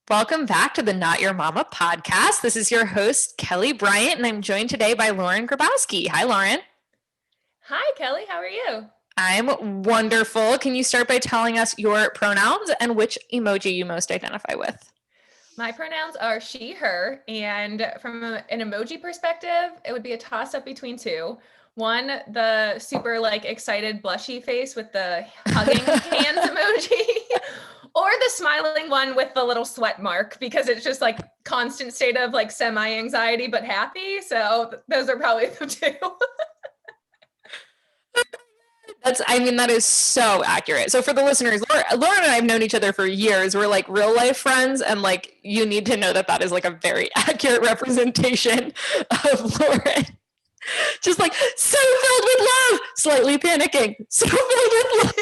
Welcome back to the Not Your Mama podcast. This is your host, Kelly Bryant, and I'm joined today by Lauren Grabowski. Hi, Lauren. Hi, Kelly. How are you? I'm wonderful. Can you start by telling us your pronouns and which emoji you most identify with? My pronouns are she, her, and from an emoji perspective, it would be a toss-up between two. One, the super excited blushy face with the hugging hands emoji, or the smiling one with the little sweat mark, because it's just constant state of semi-anxiety but happy. So those are probably the two. That is so accurate. So for the listeners, Lauren and I have known each other for years. We're real life friends, and you need to know that is a very accurate representation of Lauren. Just so filled with love, slightly panicking, so filled with love.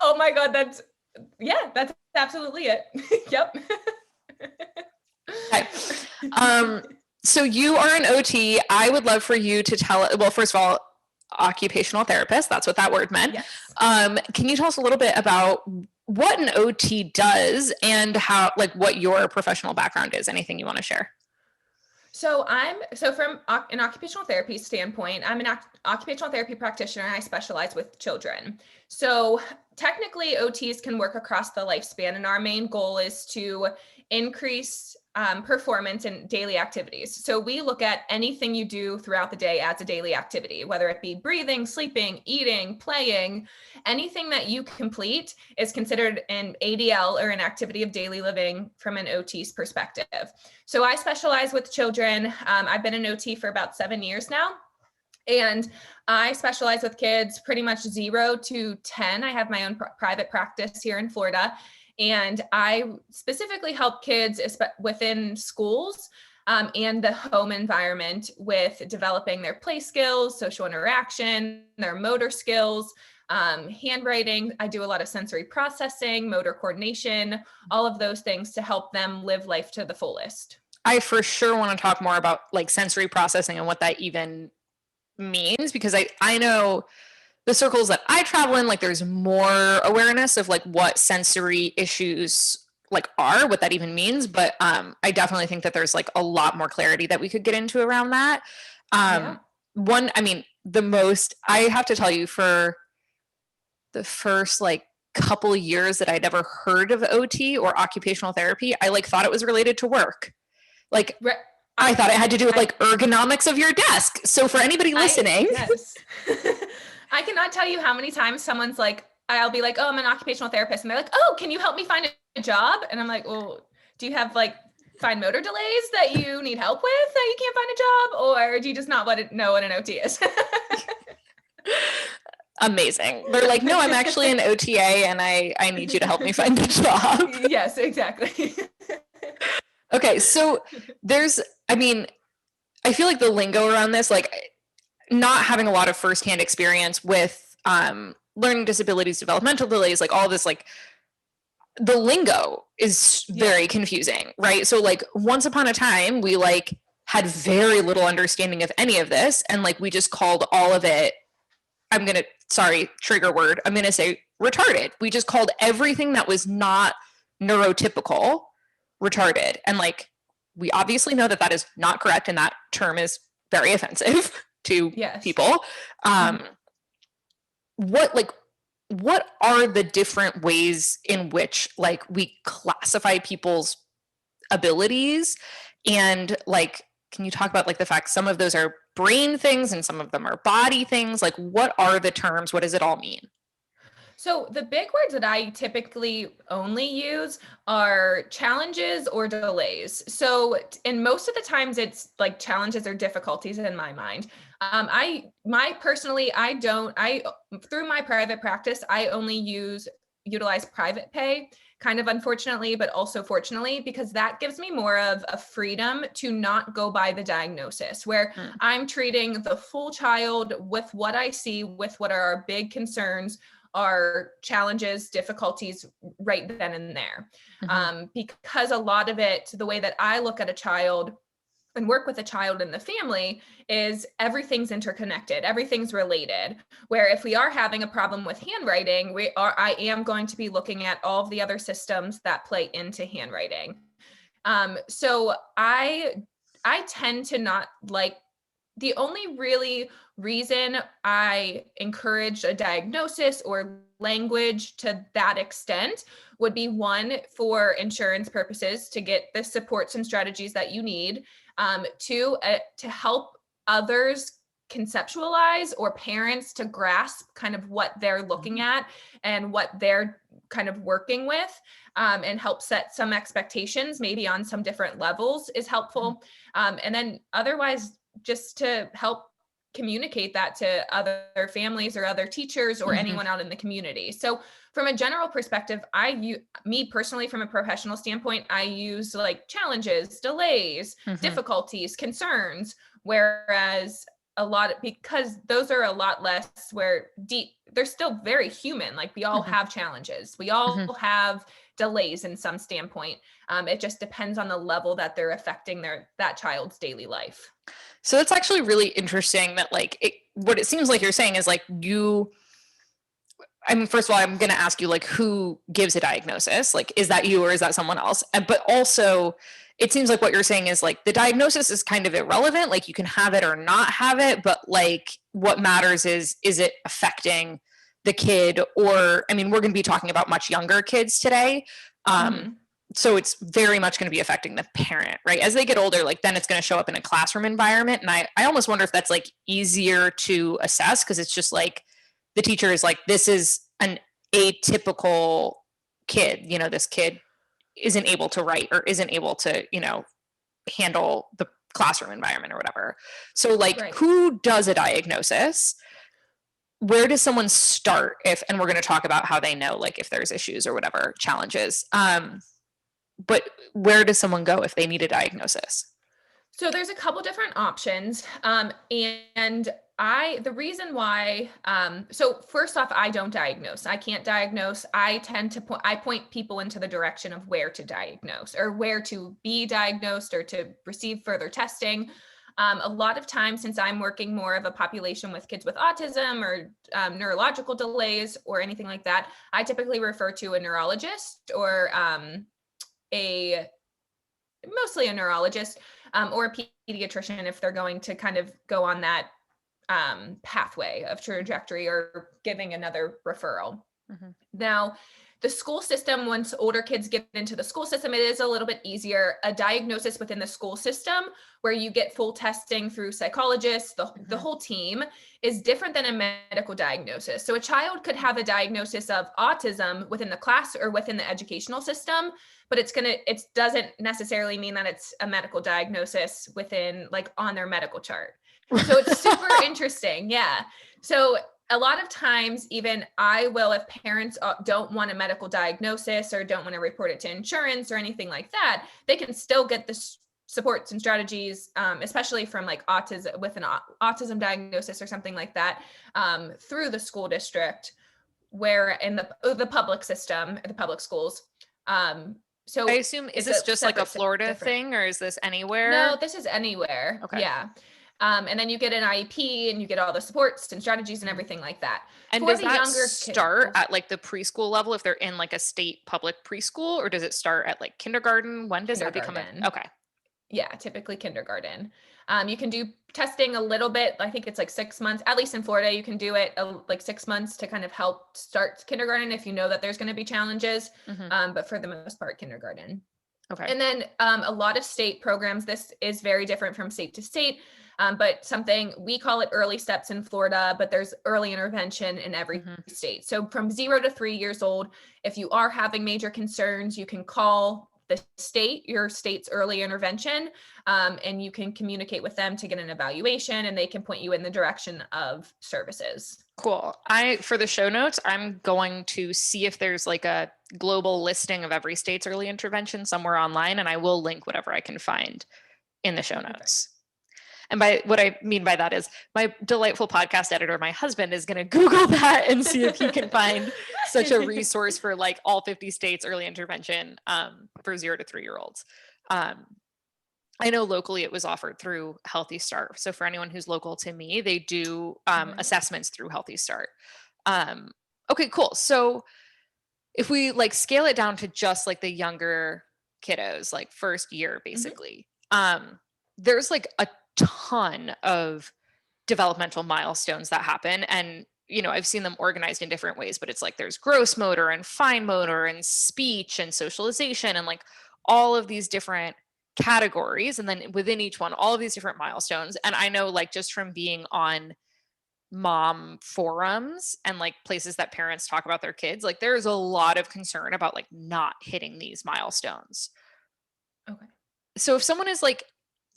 Oh my God, that's absolutely it. Yep. Okay. So you are an OT. I would love for you to well, first of all, occupational therapist, that's what that word meant. Yes. Can you tell us a little bit about what an OT does and how, what your professional background is? Anything you want to share? So from an occupational therapy standpoint, I'm an occupational therapy practitioner, and I specialize with children. So technically OTs can work across the lifespan, and our main goal is to increase performance in daily activities. So we look at anything you do throughout the day as a daily activity, whether it be breathing, sleeping, eating, playing, anything that you complete is considered an ADL, or an activity of daily living, from an OT's perspective. So I specialize with children. I've been an OT for about 7 years now. And I specialize with kids pretty much 0 to 10. I have my own private practice here in Florida. And I specifically help kids within schools and the home environment with developing their play skills, social interaction, their motor skills, handwriting. I do a lot of sensory processing, motor coordination, all of those things to help them live life to the fullest. I for sure want to talk more about sensory processing and what that even means, because I know the circles that I travel in, there's more awareness of what sensory issues are, what that even means. But I definitely think that there's a lot more clarity that we could get into around that. I have to tell you, for the first couple years that I'd ever heard of OT or occupational therapy, I thought it was related to work. I thought it had to do with ergonomics of your desk. So for anybody listening, yes. I cannot tell you how many times someone's I'll be oh, I'm an occupational therapist. And they're oh, can you help me find a job? And I'm well, do you have fine motor delays that you need help with that you can't find a job? Or do you just not know what an OT is? Amazing. They're no, I'm actually an OTA and I need you to help me find a job. Yes, exactly. Okay. So I feel the lingo around this, not having a lot of firsthand experience with learning disabilities, developmental delays, all this, the lingo is very confusing, right? So once upon a time, we had very little understanding of any of this. And we just called all of it, trigger word, I'm going to say retarded. We just called everything that was not neurotypical retarded. And we obviously know that is not correct. And that term is very offensive to people. What are the different ways in which we classify people's abilities? And can you talk about the fact some of those are brain things and some of them are body things? What are the terms? What does it all mean? So the big words that I typically only use are challenges or delays. So, and most of the times it's challenges or difficulties in my mind. Through my private practice, I only utilize private pay, kind of unfortunately, but also fortunately, because that gives me more of a freedom to not go by the diagnosis, where I'm treating the full child with what I see, with what are our big concerns, our challenges, difficulties right then and there. Because a lot of it, the way that I look at a child, and work with a child and the family is everything's interconnected, everything's related. Where if we are having a problem with handwriting, I am going to be looking at all of the other systems that play into handwriting. So I tend to not like, the only really reason I encourage a diagnosis or language to that extent would be, one, for insurance purposes, to get the supports and strategies that you need. Two, to help others conceptualize, or parents to grasp kind of what they're looking at and what they're kind of working with, and help set some expectations, maybe on some different levels, is helpful. And then otherwise, just to help communicate that to other families or other teachers or anyone out in the community. So from a general perspective, me personally, from a professional standpoint, I use like challenges, delays, difficulties, concerns, whereas because those are a lot less they're still very human. Like, we all have challenges. We all have delays in some standpoint. It just depends on the level that they're affecting that child's daily life. So that's actually really interesting that what it seems like you're saying is first of all, I'm going to ask you who gives a diagnosis? Is that you or is that someone else? But also it seems like what you're saying is the diagnosis is kind of irrelevant. You can have it or not have it, but what matters is it affecting the kid? Or, we're going to be talking about much younger kids today. So it's very much going to be affecting the parent, right? As they get older, then it's going to show up in a classroom environment. And I almost wonder if that's easier to assess, because it's just the teacher is this is an atypical kid. This kid isn't able to write or isn't able to, handle the classroom environment or whatever. So who does a diagnosis? Where does someone start and we're going to talk about how they know, if there's issues or whatever challenges. But where does someone go if they need a diagnosis? So there's a couple different options. And the reason why, so first off, I don't diagnose. I can't diagnose. I tend to point people into the direction of where to diagnose, or where to be diagnosed, or to receive further testing. A lot of times, since I'm working more of a population with kids with autism or neurological delays or anything like that, I typically refer to a neurologist, or mostly a neurologist, or a pediatrician, if they're going to kind of go on that pathway of trajectory, or giving another referral. Now, the school system, once older kids get into the school system, it is a little bit easier. A diagnosis within the school system, where you get full testing through psychologists, the whole team, is different than a medical diagnosis. So a child could have a diagnosis of autism within the class or within the educational system, but it doesn't necessarily mean that it's a medical diagnosis within, on their medical chart. So it's super interesting. Yeah. So a lot of times, even I will, if parents don't want a medical diagnosis or don't want to report it to insurance or anything like that, they can still get the supports and strategies, especially from autism, with an autism diagnosis or something like that, through the school district, where in the public system, the public schools. So I assume, is this just a Florida thing, or is this anywhere? No, this is anywhere. Okay. Yeah. And then you get an IEP, and you get all the supports and strategies and everything like that. And does that start at the preschool level if they're in a state public preschool, or does it start at kindergarten? When does that become okay? Yeah, typically kindergarten. You can do testing a little bit. I think it's 6 months, at least in Florida, you can do it 6 months to kind of help start kindergarten if you know that there's going to be challenges. But for the most part, kindergarten. Okay. And then a lot of state programs, this is very different from state to state. But something, we call it early steps in Florida, but there's early intervention in every state. So from 0 to 3 years old, if you are having major concerns, you can call your state's early intervention, and you can communicate with them to get an evaluation, and they can point you in the direction of services. Cool. For the show notes, I'm going to see if there's a global listing of every state's early intervention somewhere online, and I will link whatever I can find in the show notes. And by what I mean by that is my delightful podcast editor, my husband, is going to Google that and see if he can find such a resource for all 50 states early intervention for 0 to 3 year olds. I know locally it was offered through Healthy Start. So for anyone who's local to me, they do Mhm. assessments through Healthy Start. Um, okay, cool. So if we like scale it down to just like the younger kiddos, like first year Mhm. basically, there's like a ton of developmental milestones that happen. And, I've seen them organized in different ways, but it's like there's gross motor and fine motor and speech and socialization and like all of these different categories. And then within each one, all of these different milestones. And I know like just from being on mom forums and like places that parents talk about their kids, like there's a lot of concern about like not hitting these milestones. Okay. So if someone is like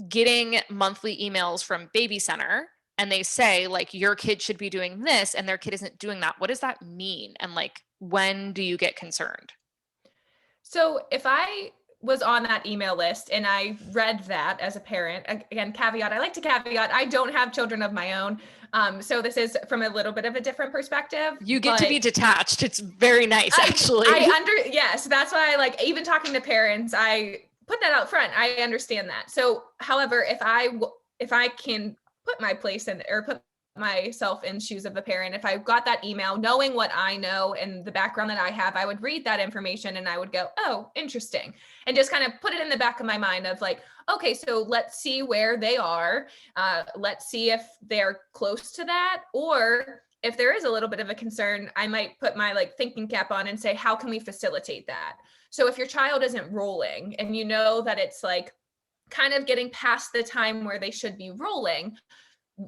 getting monthly emails from baby center and they say like your kid should be doing this and their kid isn't doing that, what does that mean? And like when do you get concerned? So if I was on that email list and I read that as a parent, again, caveat, I like to caveat, I don't have children of my own. So this is from a little bit of a different perspective, You get to but be detached. It's very nice I actually. yes, that's why I like even talking to parents, I put that out front. I understand that. So, however, if I can put my place in or put myself in shoes of a parent, if I got that email knowing what I know and the background that I have, I would read that information and I would go, "Oh, interesting." And just kind of put it in the back of my mind of like, "Okay, so let's see where they are. Let's see if they're close to that or if there is a little bit of a concern, I might put my like thinking cap on and say, how can we facilitate that? So if your child isn't rolling and you know that it's like kind of getting past the time where they should be rolling,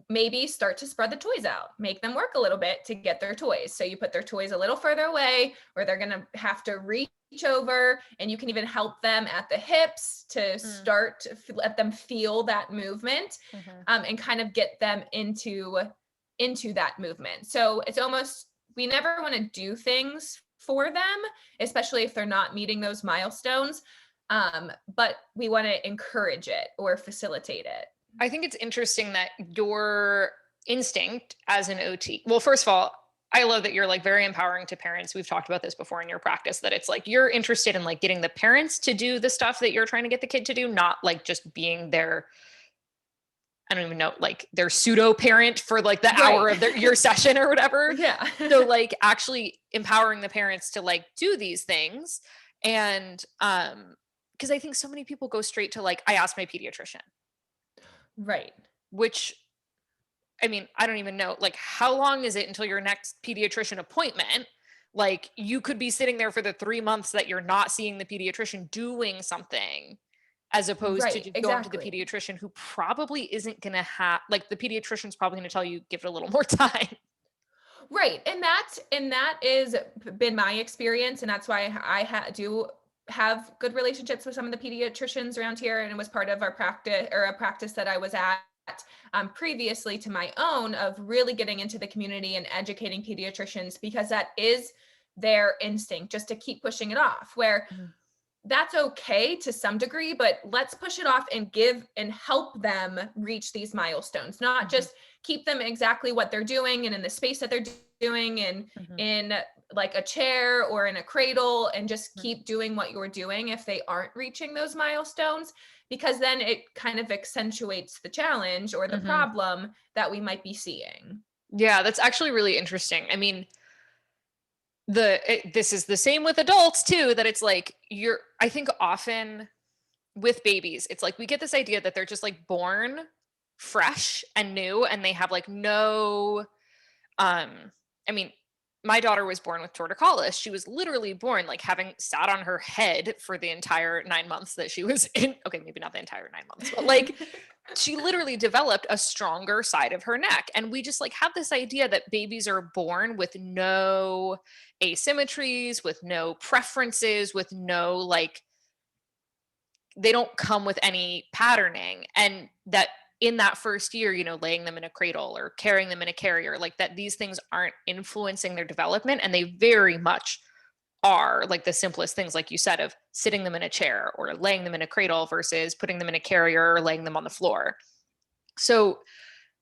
maybe start to spread the toys out, make them work a little bit to get their toys. So you put their toys a little further away where they're going to have to reach over, and you can even help them at the hips to Mm, start to let them feel that movement, mhm. and kind of get them into that movement. So it's almost, we never want to do things for them, especially if they're not meeting those milestones. But we want to encourage it or facilitate it. I think it's interesting that your instinct as an OT, well, first of all, I love that you're like very empowering to parents. We've talked about this before in your practice that it's like you're interested in like getting the parents to do the stuff that you're trying to get the kid to do, not like just being their, I don't even know, like their pseudo parent for like the Right. hour of your session or whatever. Yeah. So like actually empowering the parents to like do these things. And because I think so many people go straight to like, I asked my pediatrician, Right. which I mean, I don't even know, like, how long is it until your next pediatrician appointment? Like, you could be sitting there for the 3 months that you're not seeing the pediatrician doing something, as opposed to Right. just going to the Exactly. pediatrician who probably isn't going to have, like, the pediatrician's probably going to tell you, give it a little more time. Right. And that is been my experience. And that's why do have good relationships with some of the pediatricians around here. And it was part of our practice or a practice that I was at previously to my own of really getting into the community and educating pediatricians because that is their instinct just to keep pushing it off. Where Mhm, that's okay to some degree, but let's push it off and give and help them reach these milestones, not mhm, just keep them exactly what they're doing and in the space that they're doing and mhm, in like a chair or in a cradle and just mhm, keep doing what you're doing if they aren't reaching those milestones, because then it kind of accentuates the challenge or the mhm. problem that we might be seeing. Yeah, that's actually really interesting. I mean, this is the same with adults too, that it's like I think often with babies, it's like we get this idea that they're just like born fresh and new and they have like no um I mean, my daughter was born with torticollis. She was literally born like having sat on her head for the entire 9 months that she was in. Okay, maybe not the entire 9 months, but like she literally developed a stronger side of her neck. And we just like have this idea that babies are born with no asymmetries, with no preferences, with no like they don't come with any patterning, and that in that first year, laying them in a cradle or carrying them in a carrier, like that these things aren't influencing their development, and they very much are, like the simplest things like you said of sitting them in a chair or laying them in a cradle versus putting them in a carrier or laying them on the floor. So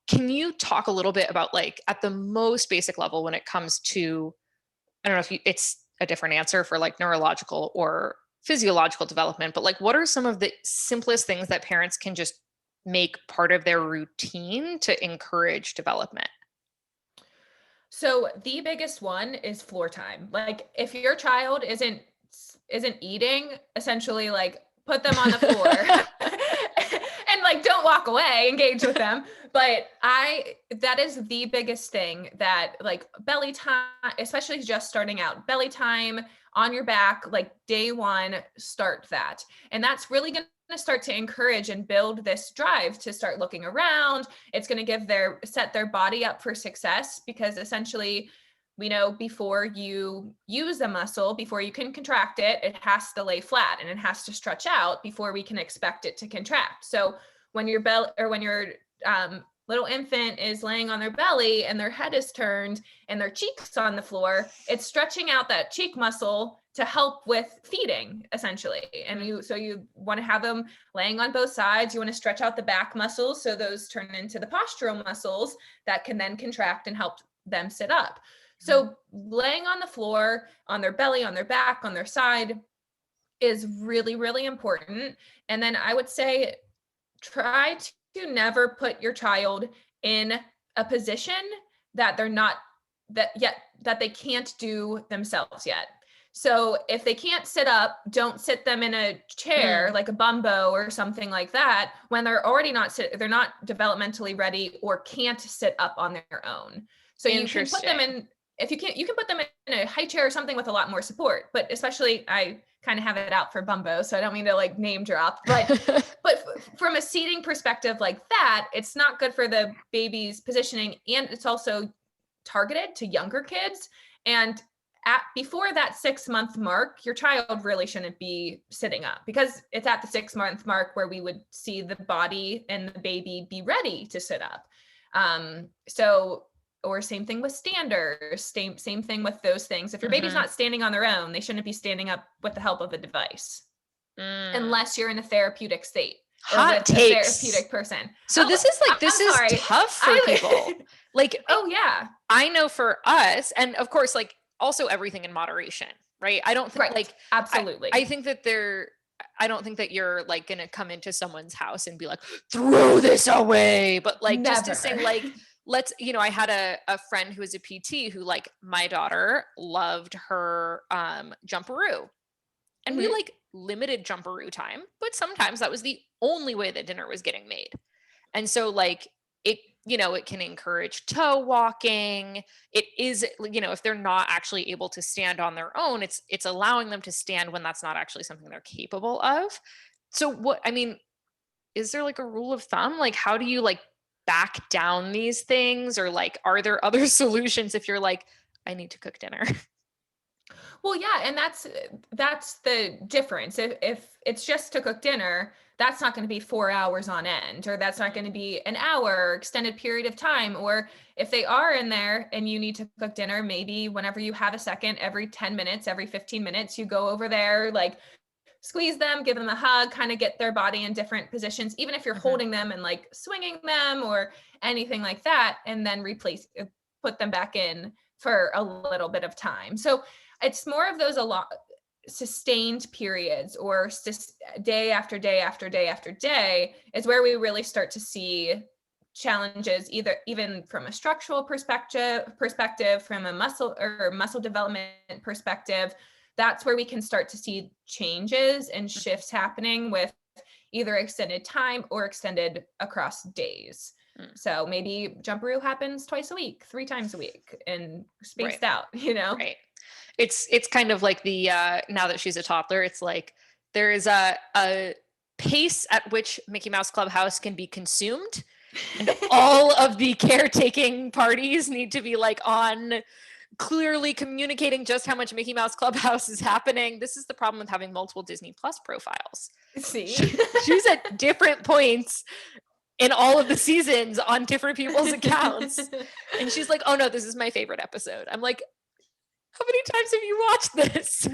can you talk a little bit about like at the most basic level when it comes to, I don't know if it's a different answer for like neurological or physiological development, but like, what are some of the simplest things that parents can just make part of their routine to encourage development? So the biggest one is floor time. Like if your child isn't eating, essentially like put them on the floor and like don't walk away, engage with them. But that is the biggest thing, that like belly time, especially just starting out, belly time on your back, like day one, start that. And that's really going to start to encourage and build this drive to start looking around. It's going to set their body up for success, because essentially we know before you use a muscle, before you can contract it, it has to lay flat and it has to stretch out before we can expect it to contract. So when your little infant is laying on their belly and their head is turned and their cheeks on the floor, it's stretching out that cheek muscle to help with feeding, essentially. And you want to have them laying on both sides. You want to stretch out the back muscles, so those turn into the postural muscles that can then contract and help them sit up. So laying on the floor, on their belly, on their back, on their side is really, really important. And then I would say try to never put your child in a position that they can't do themselves yet. So if they can't sit up, don't sit them in a chair like a bumbo or something like that when they're already they're not developmentally ready or can't sit up on their own. So you can put them in, you can put them in a high chair or something with a lot more support, but especially I kind of have it out for bumbo, so I don't mean to like name drop, but from a seating perspective like that, it's not good for the baby's positioning, and it's also targeted to younger kids. And before that 6-month mark, your child really shouldn't be sitting up, because it's at the 6-month mark where we would see the body and the baby be ready to sit up. Or same thing with standers, same thing with those things. If your baby's not standing on their own, they shouldn't be standing up with the help of a device, unless you're in a therapeutic state. Hot takes. A therapeutic person. So this is tough for people. Like, oh yeah, I know for us, and of course, like also everything in moderation, right? I don't think like absolutely. I think that I don't think that you're like going to come into someone's house and be like, throw this away. But like, just to say like, I had a friend who was a PT who, like, my daughter loved her jumperoo, and we like limited jumperoo time, but sometimes that was the only way that dinner was getting made. And so like it can encourage toe walking. It is, if they're not actually able to stand on their own, it's allowing them to stand when that's not actually something they're capable of. So is there like a rule of thumb? Like, how do you like back down these things? Or like, are there other solutions if you're like, I need to cook dinner? Well, yeah. And that's the difference. If it's just to cook dinner, that's not going to be 4 hours on end, or that's not going to be an hour extended period of time. Or if they are in there and you need to cook dinner, maybe whenever you have a second, every 10 minutes, every 15 minutes, you go over there, like squeeze them, give them a hug, kind of get their body in different positions, even if you're holding them and like swinging them or anything like that, and then put them back in for a little bit of time. So it's more of those sustained periods, or day after day after day after day, is where we really start to see challenges, even from a structural perspective, from a muscle development perspective. That's where we can start to see changes and shifts happening with either extended time or extended across days. So maybe jumperoo happens twice a week, 3 times a week, and spaced out, Right. It's kind of like the, now that she's a toddler, it's like there is a pace at which Mickey Mouse Clubhouse can be consumed. And all of the caretaking parties need to be like on clearly communicating just how much Mickey Mouse Clubhouse is happening. This is the problem with having multiple Disney Plus profiles. See, she's at different points in all of the seasons on different people's accounts. And she's like, oh no, this is my favorite episode. I'm like, how many times have you watched this?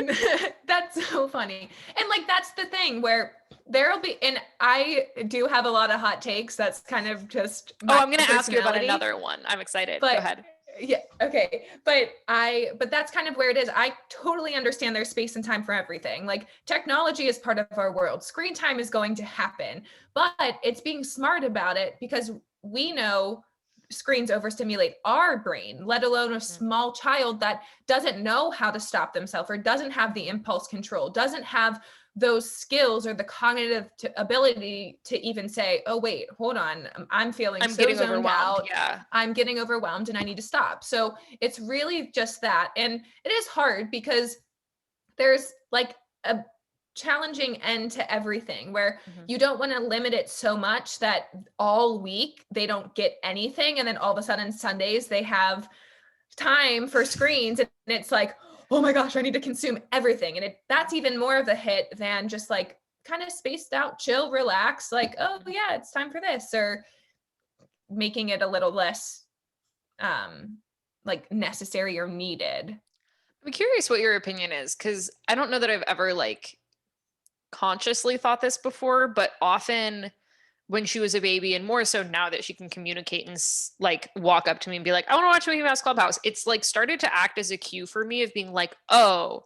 That's so funny. And like, that's the thing where there'll be, and I do have a lot of hot takes. That's kind of just I'm going to ask you about another one. I'm excited. Go ahead. Yeah. Okay. But that's kind of where it is. I totally understand there's space and time for everything. Like technology is part of our world. Screen time is going to happen, but it's being smart about it because we know screens overstimulate our brain, let alone a small child that doesn't know how to stop themselves or doesn't have the impulse control, doesn't have those skills or the cognitive ability to even say, oh, wait, hold on. I'm feeling I'm so getting zoned overwhelmed. out. Yeah. I'm getting overwhelmed and I need to stop. So it's really just that. And it is hard because there's like a challenging end to everything where you don't want to limit it so much that all week they don't get anything. And then all of a sudden Sundays they have time for screens and it's like, oh my gosh, I need to consume everything. And that's even more of a hit than just like kind of spaced out, chill, relax, like, oh yeah, it's time for this, or making it a little less like necessary or needed. I'm curious what your opinion is, because I don't know that I've ever like consciously thought this before, but often when she was a baby, and more so now that she can communicate and like walk up to me and be like, I want to watch Mickey Mouse Clubhouse, it's like started to act as a cue for me of being like, oh,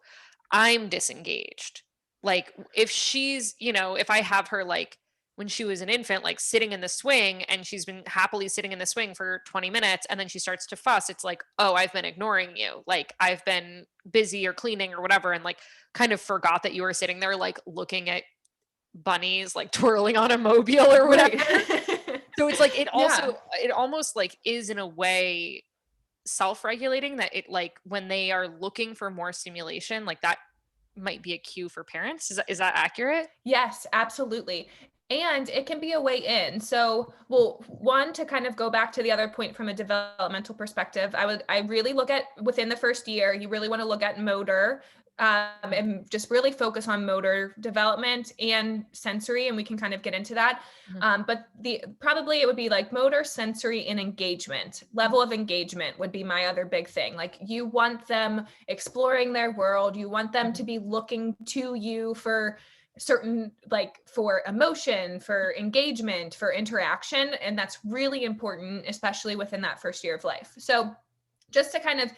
I'm disengaged. Like if she's, if I have her like when she was an infant, like sitting in the swing and she's been happily sitting in the swing for 20 minutes and then she starts to fuss, it's like, oh, I've been ignoring you. Like I've been busy or cleaning or whatever. And like kind of forgot that you were sitting there like looking at bunnies like twirling on a mobile or whatever. Right. So it's like it Yeah. almost like is in a way self-regulating, that it like when they are looking for more stimulation, like that might be a cue for parents. Is that accurate? Yes, absolutely. And it can be a way in. So, well, one, to kind of go back to the other point from a developmental perspective, I really look at within the first year, you really want to look at motor, and just really focus on motor development and sensory, and we can kind of get into that. But probably it would be like motor, sensory, and engagement. Level of engagement would be my other big thing. Like you want them exploring their world. You want them to be looking to you for certain, like for emotion, for engagement, for interaction. And that's really important, especially within that first year of life. So just to kind of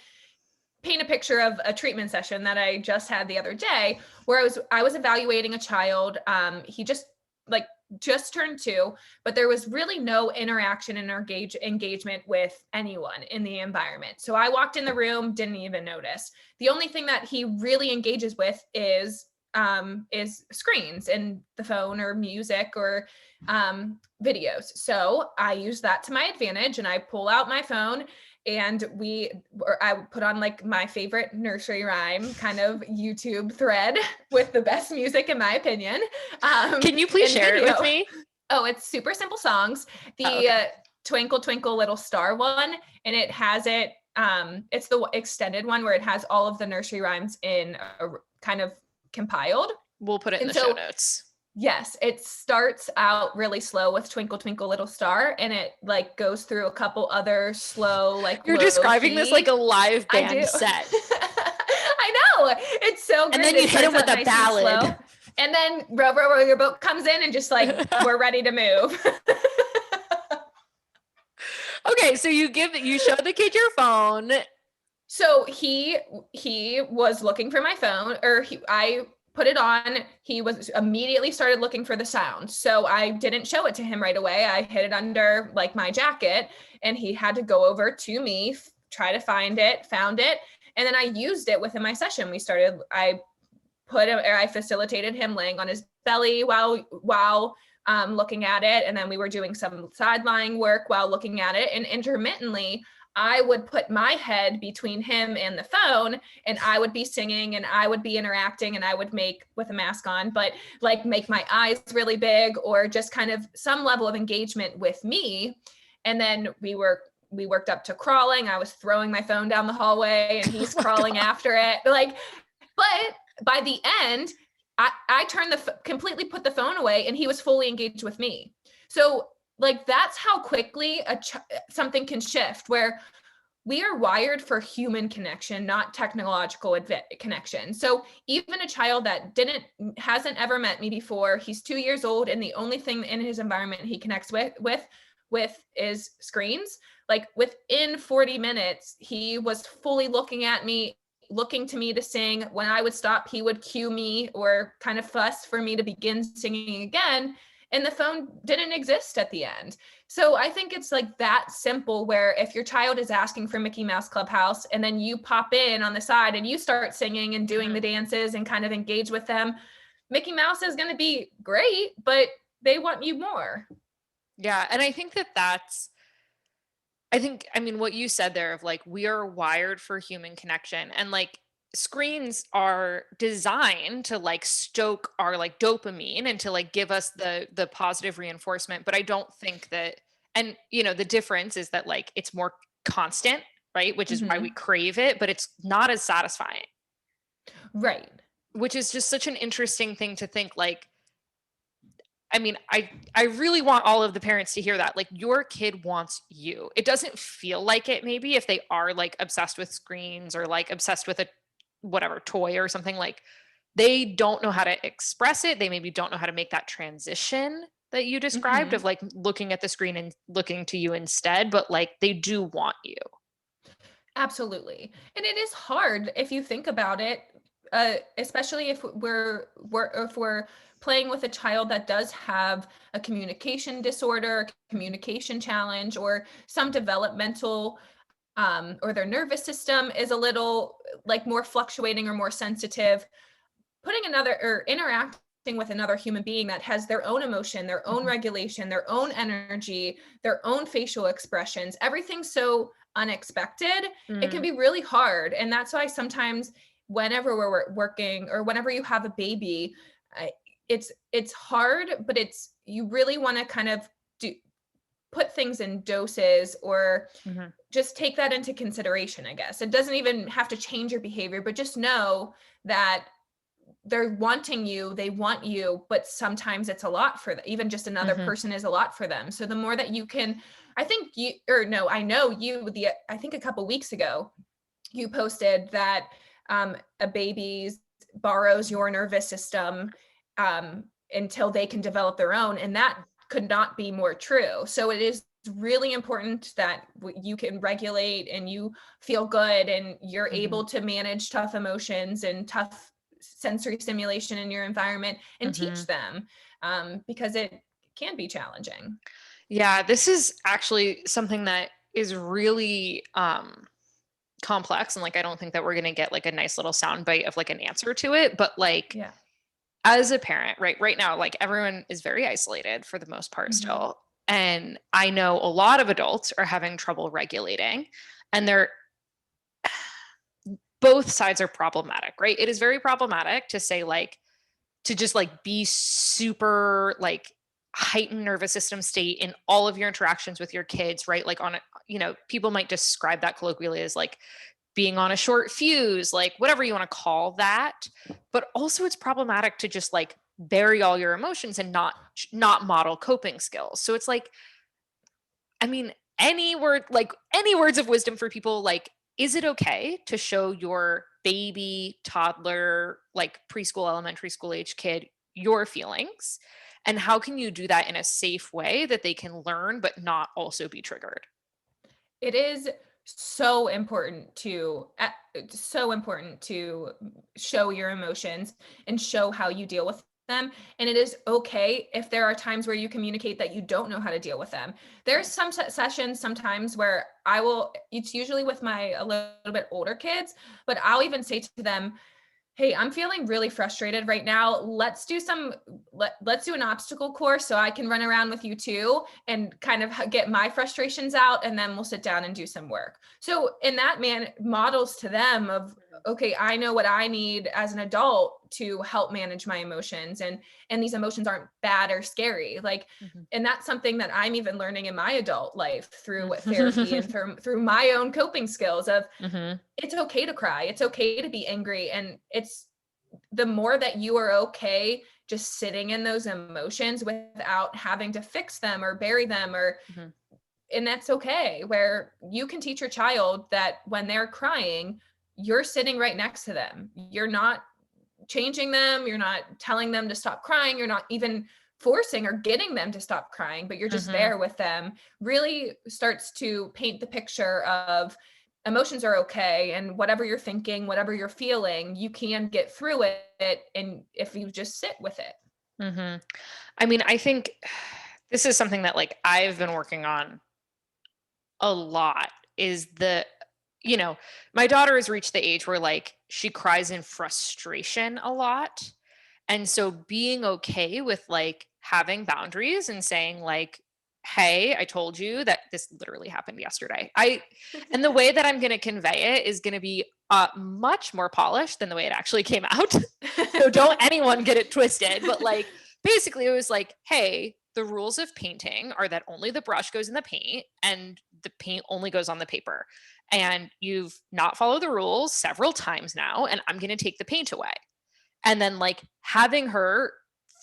paint a picture of a treatment session that I just had the other day, where I was evaluating a child. He just turned 2, but there was really no interaction and engagement with anyone in the environment. So I walked in the room, didn't even notice. The only thing that he really engages with is screens and the phone or music or videos. So I use that to my advantage and I pull out my phone and I put on like my favorite nursery rhyme kind of YouTube thread with the best music in my opinion. Can you please share it with me? Oh, it's super simple songs. Okay. Twinkle Twinkle Little Star one, and it has it's the extended one where it has all of the nursery rhymes in a kind of compiled. We'll put it in the show notes. Yes, it starts out really slow with Twinkle Twinkle Little Star, and it like goes through a couple other slow, like you're describing this like a live band set. I know, it's so good. And then you hit him with a ballad. And then Row Row Row Your Boat comes in and just like we're ready to move. Okay, so you show the kid your phone. So he was looking for my phone, or I put it on. He was immediately started looking for the sound. So I didn't show it to him right away. I hid it under like my jacket, and he had to go over to me, try to find it, found it. And then I used it within my session. I facilitated him laying on his belly while looking at it. And then we were doing some side lying work while looking at it. And intermittently, I would put my head between him and the phone, and I would be singing and I would be interacting, and I would make, with a mask on, but like make my eyes really big, or just kind of some level of engagement with me. And then we worked up to crawling. I was throwing my phone down the hallway and he's crawling after it. But by the end, I completely put the phone away and he was fully engaged with me. So like, that's how quickly something can shift, where we are wired for human connection, not technological connection. So even a child that hasn't ever met me before, he's 2 years old, and the only thing in his environment he connects with with is screens. Like within 40 minutes, he was fully looking at me, looking to me to sing. When I would stop, he would cue me or kind of fuss for me to begin singing again. And the phone didn't exist at the end. So I think it's like that simple, where if your child is asking for Mickey Mouse Clubhouse and then you pop in on the side and you start singing and doing the dances and kind of engage with them, Mickey Mouse is going to be great, but they want you more. Yeah. And I think I mean, what you said there of like, we are wired for human connection, and like screens are designed to like stoke our like dopamine and to like give us the positive reinforcement. But I don't think that, and the difference is that like it's more constant, right? Which is why we crave it, but it's not as satisfying. Right. Which is just such an interesting thing to think. Like, I mean, I really want all of the parents to hear that. Like, your kid wants you. It doesn't feel like it, maybe, if they are like obsessed with screens or like obsessed with a whatever toy or something. Like, they don't know how to express it. They maybe don't know how to make that transition that you described of like looking at the screen and looking to you instead, but like they do want you. Absolutely. And it is hard if you think about it, especially if we're playing with a child that does have a communication disorder, communication challenge, or some developmental, or their nervous system is a little like more fluctuating or more sensitive. Putting another or interacting with another human being that has their own emotion, their own regulation, their own energy, their own facial expressions, everything so unexpected, it can be really hard. And that's why sometimes whenever we're working or whenever you have a baby, it's hard, but you really want to kind of put things in doses, or just take that into consideration. I guess it doesn't even have to change your behavior, but just know that they're wanting you, they want you, but sometimes it's a lot for them. Even just another person is a lot for them. So the more that you can, I think I know you, I think a couple weeks ago, you posted that a baby borrows your nervous system until they can develop their own. And that could not be more true. So it is really important that you can regulate and you feel good and you're able to manage tough emotions and tough sensory stimulation in your environment and teach them, because it can be challenging. Yeah, this is actually something that is really complex, and like I don't think that we're going to get like a nice little soundbite of like an answer to it, but like as a parent, right now, like everyone is very isolated for the most part still, and I know a lot of adults are having trouble regulating, and they're both sides are problematic, right? It is very problematic to say like, to just like be super like heightened nervous system state in all of your interactions with your kids, right? Like on a, people might describe that colloquially as like being on a short fuse, like whatever you want to call that. But also it's problematic to just like bury all your emotions and not model coping skills. So it's like, I mean, any words of wisdom for people, like, is it okay to show your baby, toddler, like preschool, elementary school age kid your feelings? And how can you do that in a safe way that they can learn but not also be triggered? It is so important to show your emotions and show how you deal with them. And it is okay if there are times where you communicate that you don't know how to deal with them. There's some sessions sometimes where it's usually with a little bit older kids, but I'll even say to them, hey, I'm feeling really frustrated right now. Let's do an obstacle course so I can run around with you too and kind of get my frustrations out, and then we'll sit down and do some work. So in that models to them of, okay, I know what I need as an adult to help manage my emotions, and these emotions aren't bad or scary. Like, and that's something that I'm even learning in my adult life through therapy and through my own coping skills of, it's okay to cry. It's okay to be angry. And it's the more that you are okay just sitting in those emotions without having to fix them or bury them and that's okay, where you can teach your child that when they're crying, you're sitting right next to them. You're not changing them. You're not telling them to stop crying. You're not even forcing or getting them to stop crying, but you're just there with them, really starts to paint the picture of emotions are okay. And whatever you're thinking, whatever you're feeling, you can get through it. And if you just sit with it. I mean, I think this is something that like I've been working on a lot is my daughter has reached the age where like she cries in frustration a lot. And so being okay with like having boundaries and saying like, hey, I told you that this literally happened yesterday. And the way that I'm going to convey it is going to be much more polished than the way it actually came out. So don't anyone get it twisted. But like, basically it was like, hey, the rules of painting are that only the brush goes in the paint and the paint only goes on the paper. And you've not followed the rules several times now, and I'm going to take the paint away. And then like having her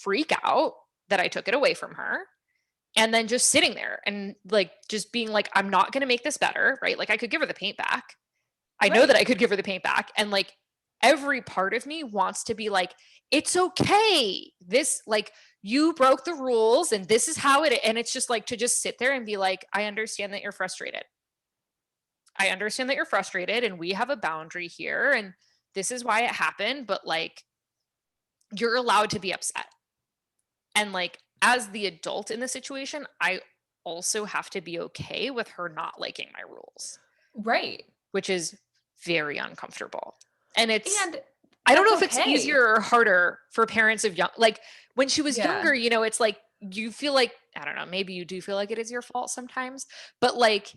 freak out that I took it away from her, and then just sitting there and like just being like, I'm not going to make this better, right? Like I could give her the paint back. I know that I could give her the paint back. And like every part of me wants to be like, it's okay. This like you broke the rules and this is how it is. And it's just like to just sit there and be like, I understand that you're frustrated. I understand that you're frustrated and we have a boundary here and this is why it happened. But like, you're allowed to be upset. And like, as the adult in the situation, I also have to be okay with her not liking my rules. Right. Which is very uncomfortable. And And I don't know if that's it's easier or harder for parents of young, like when she was Yeah. younger, it's like, you feel like, I don't know, maybe you do feel like it is your fault sometimes, but like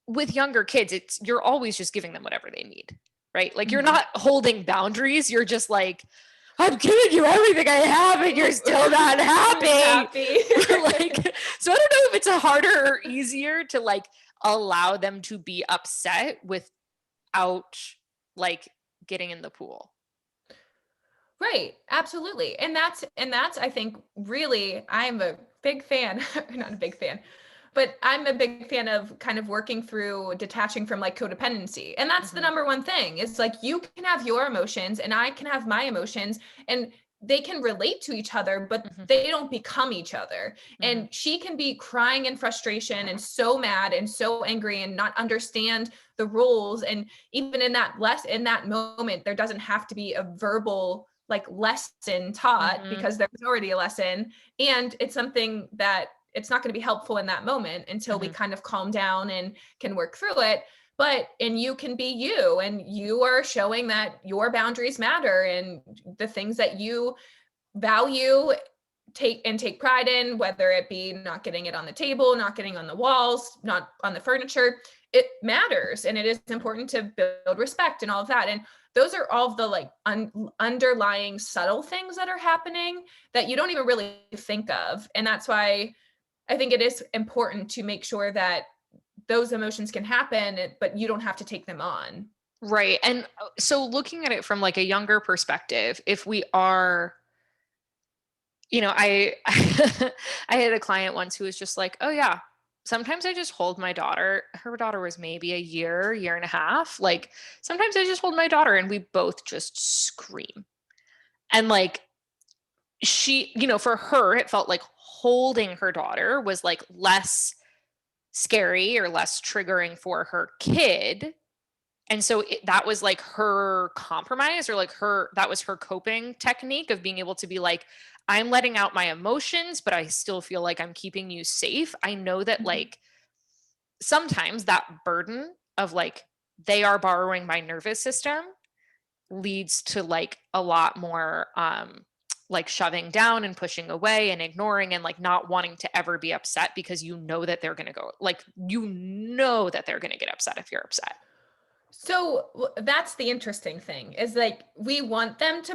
with younger kids, you're always just giving them whatever they need, right? Like you're not holding boundaries. You're just like, I'm giving you everything I have and you're still not happy. Like, so I don't know if it's a harder or easier to like allow them to be upset without like getting in the pool. Right. Absolutely. And that's, I think really, I'm a big fan, not a big fan, but I'm a big fan of kind of working through detaching from like codependency. And that's the number one thing is like, you can have your emotions and I can have my emotions and they can relate to each other, but they don't become each other. And she can be crying in frustration and so mad and so angry and not understand the rules. And even in that moment, there doesn't have to be a verbal like lesson taught because there's already a lesson. And it's something that it's not going to be helpful in that moment until we kind of calm down and can work through it. And you can be you, and you are showing that your boundaries matter and the things that you value, take pride in, whether it be not getting it on the table, not getting on the walls, not on the furniture, it matters. And it is important to build respect and all of that. And those are all of the like underlying subtle things that are happening that you don't even really think of. And that's why I think it is important to make sure that those emotions can happen, but you don't have to take them on. Right. And so looking at it from like a younger perspective, if we are, I I had a client once who was just like, oh yeah, sometimes I just hold my daughter. Her daughter was maybe a year and a half. Like sometimes I just hold my daughter and we both just scream. And like she, for her, it felt like holding her daughter was like less scary or less triggering for her kid. And so that was like her compromise, or like that was her coping technique of being able to be like, I'm letting out my emotions, but I still feel like I'm keeping you safe. I know that like sometimes that burden of like, they are borrowing my nervous system leads to like a lot more like shoving down and pushing away and ignoring and like not wanting to ever be upset because that they're going to go like, that they're going to get upset if you're upset. So that's the interesting thing is like, we want them to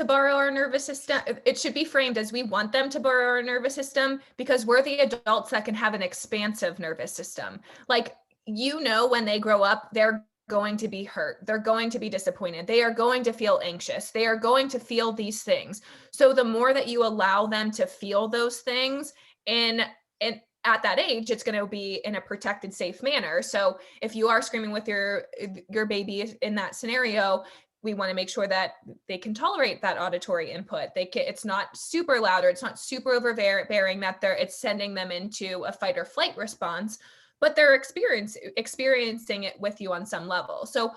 borrow our nervous system. It should be framed as we want them to borrow our nervous system because we're the adults that can have an expansive nervous system. Like, when they grow up, they're going to be hurt. They're going to be disappointed. They are going to feel anxious. They are going to feel these things. So the more that you allow them to feel those things and at that age, it's going to be in a protected, safe manner. So if you are screaming with your baby in that scenario, we want to make sure that they can tolerate that auditory input. It's not super loud, or it's not super overbearing that it's sending them into a fight or flight response, but they're experiencing it with you on some level. So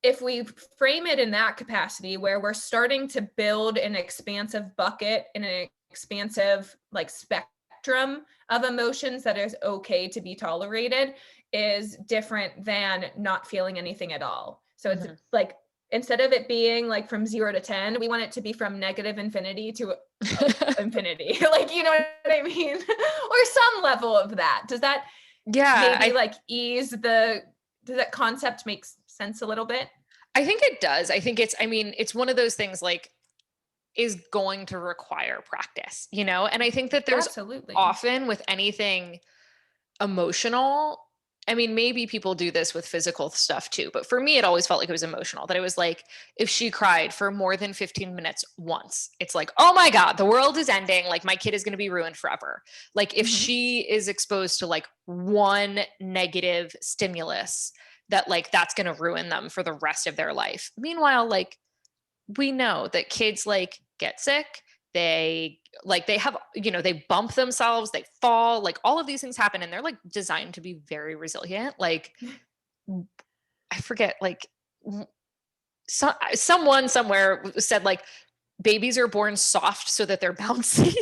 if we frame it in that capacity, where we're starting to build an expansive bucket and an expansive like spectrum of emotions that is okay to be tolerated, is different than not feeling anything at all. So it's like, instead of it being like from 0 to 10, we want it to be from negative infinity to infinity. Like, you know what I mean? Or some level of that. Does that maybe like ease does that concept make sense a little bit? I think it does. I think it's one of those things like is going to require practice, you know? And I think that there's often with anything emotional, I mean, maybe people do this with physical stuff too, but for me, it always felt like it was emotional, that it was like, if she cried for more than 15 minutes once, it's like, oh my God, the world is ending. Like my kid is going to be ruined forever. Like if she is exposed to like one negative stimulus, that like, that's going to ruin them for the rest of their life. Meanwhile, like we know that kids like get sick, they have, they bump themselves, they fall, like all of these things happen, and they're like designed to be very resilient. Like I forget, like someone somewhere said like babies are born soft so that they're bouncy.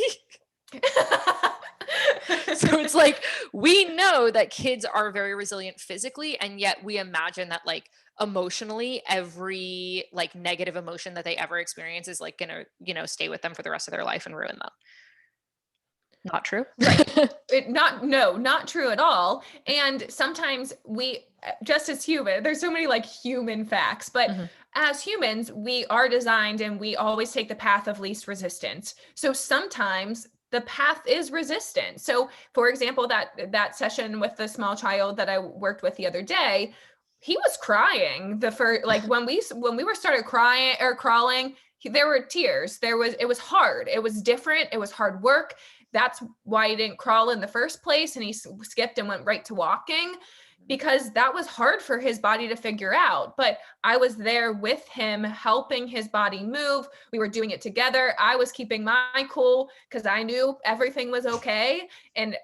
So it's like, we know that kids are very resilient physically, and yet we imagine that like emotionally, every like negative emotion that they ever experience is like gonna, stay with them for the rest of their life and ruin them. Not true. Right. Not true at all. And sometimes we, just as human, there's so many like human facts, but as humans, we are designed and we always take the path of least resistance. So sometimes the path is resistant. So for example, that session with the small child that I worked with the other day, he was crying like when we were started crying or crawling, there were tears. It was hard. It was different. It was hard work. That's why he didn't crawl in the first place. And he skipped and went right to walking, because that was hard for his body to figure out. But I was there with him, helping his body move. We were doing it together. I was keeping my cool because I knew everything was okay. And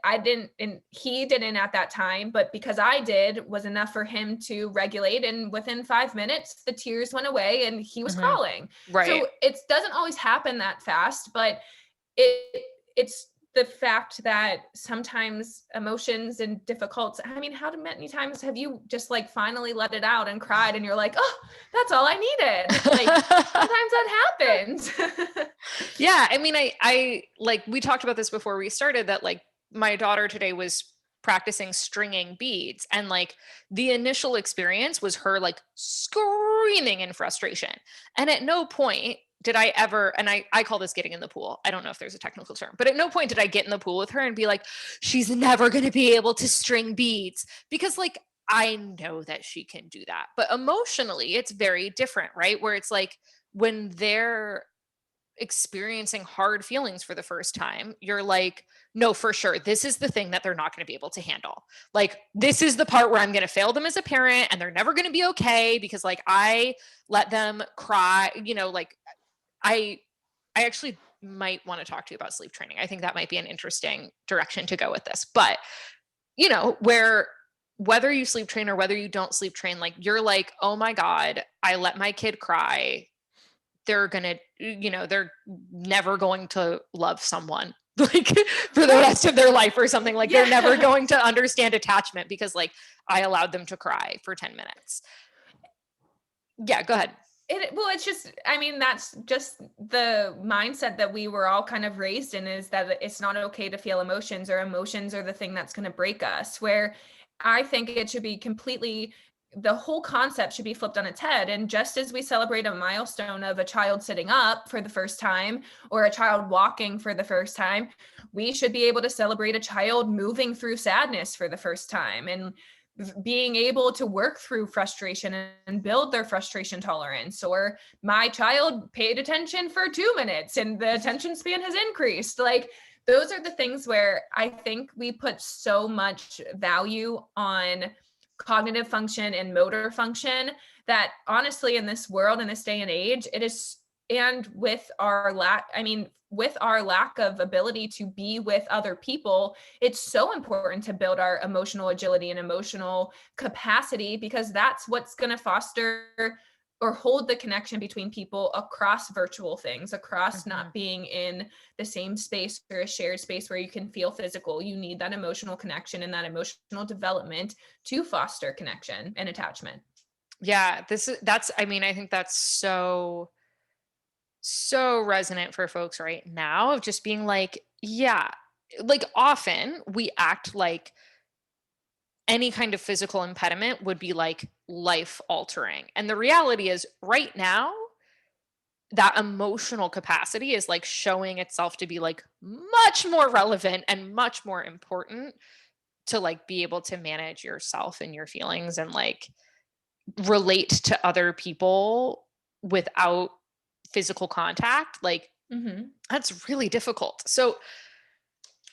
he didn't at that time, but because I did was enough for him to regulate. And within 5 minutes, the tears went away and he was crawling. Right. So it doesn't always happen that fast, but it's the fact that sometimes emotions and difficult, I mean, how many times have you just like finally let it out and cried and you're like, oh, that's all I needed. Like sometimes that happens. Yeah. I mean, I like, we talked about this before we started, that like my daughter today was practicing stringing beads, and like the initial experience was her like screaming in frustration. And at no point did I ever, and I call this getting in the pool. I don't know if there's a technical term, but at no point did I get in the pool with her and be like, she's never going to be able to string beads, because like, I know that she can do that. But emotionally, it's very different, right? Where it's like when they're experiencing hard feelings for the first time, you're like, no, for sure, this is the thing that they're not going to be able to handle. Like, this is the part where I'm going to fail them as a parent, and they're never going to be okay because like I let them cry, like I actually might want to talk to you about sleep training. I think that might be an interesting direction to go with this. But, where whether you sleep train or whether you don't sleep train, like you're like, oh my God, I let my kid cry. They're going to, they're never going to love someone like for the rest of their life or something. Like they're never going to understand attachment because like I allowed them to cry for 10 minutes. Yeah, go ahead. It's just, I mean, that's just the mindset that we were all kind of raised in, is that it's not okay to feel emotions, or emotions are the thing that's going to break us, where I think it should be the whole concept should be flipped on its head. And just as we celebrate a milestone of a child sitting up for the first time or a child walking for the first time, we should be able to celebrate a child moving through sadness for the first time, and being able to work through frustration and build their frustration tolerance. Or my child paid attention for 2 minutes and the attention span has increased. Like those are the things where I think we put so much value on cognitive function and motor function that honestly, in this world, in this day and age, it is, and with our lack of ability to be with other people, it's so important to build our emotional agility and emotional capacity, because that's what's going to foster or hold the connection between people across virtual things, across not being in the same space or a shared space where you can feel physical. You need that emotional connection and that emotional development to foster connection and attachment. Yeah, I think that's so resonant for folks right now, of just being like, yeah, like often we act like any kind of physical impediment would be like life altering. And the reality is right now, that emotional capacity is like showing itself to be like much more relevant and much more important to like be able to manage yourself and your feelings and like relate to other people without physical contact. Like that's really difficult. So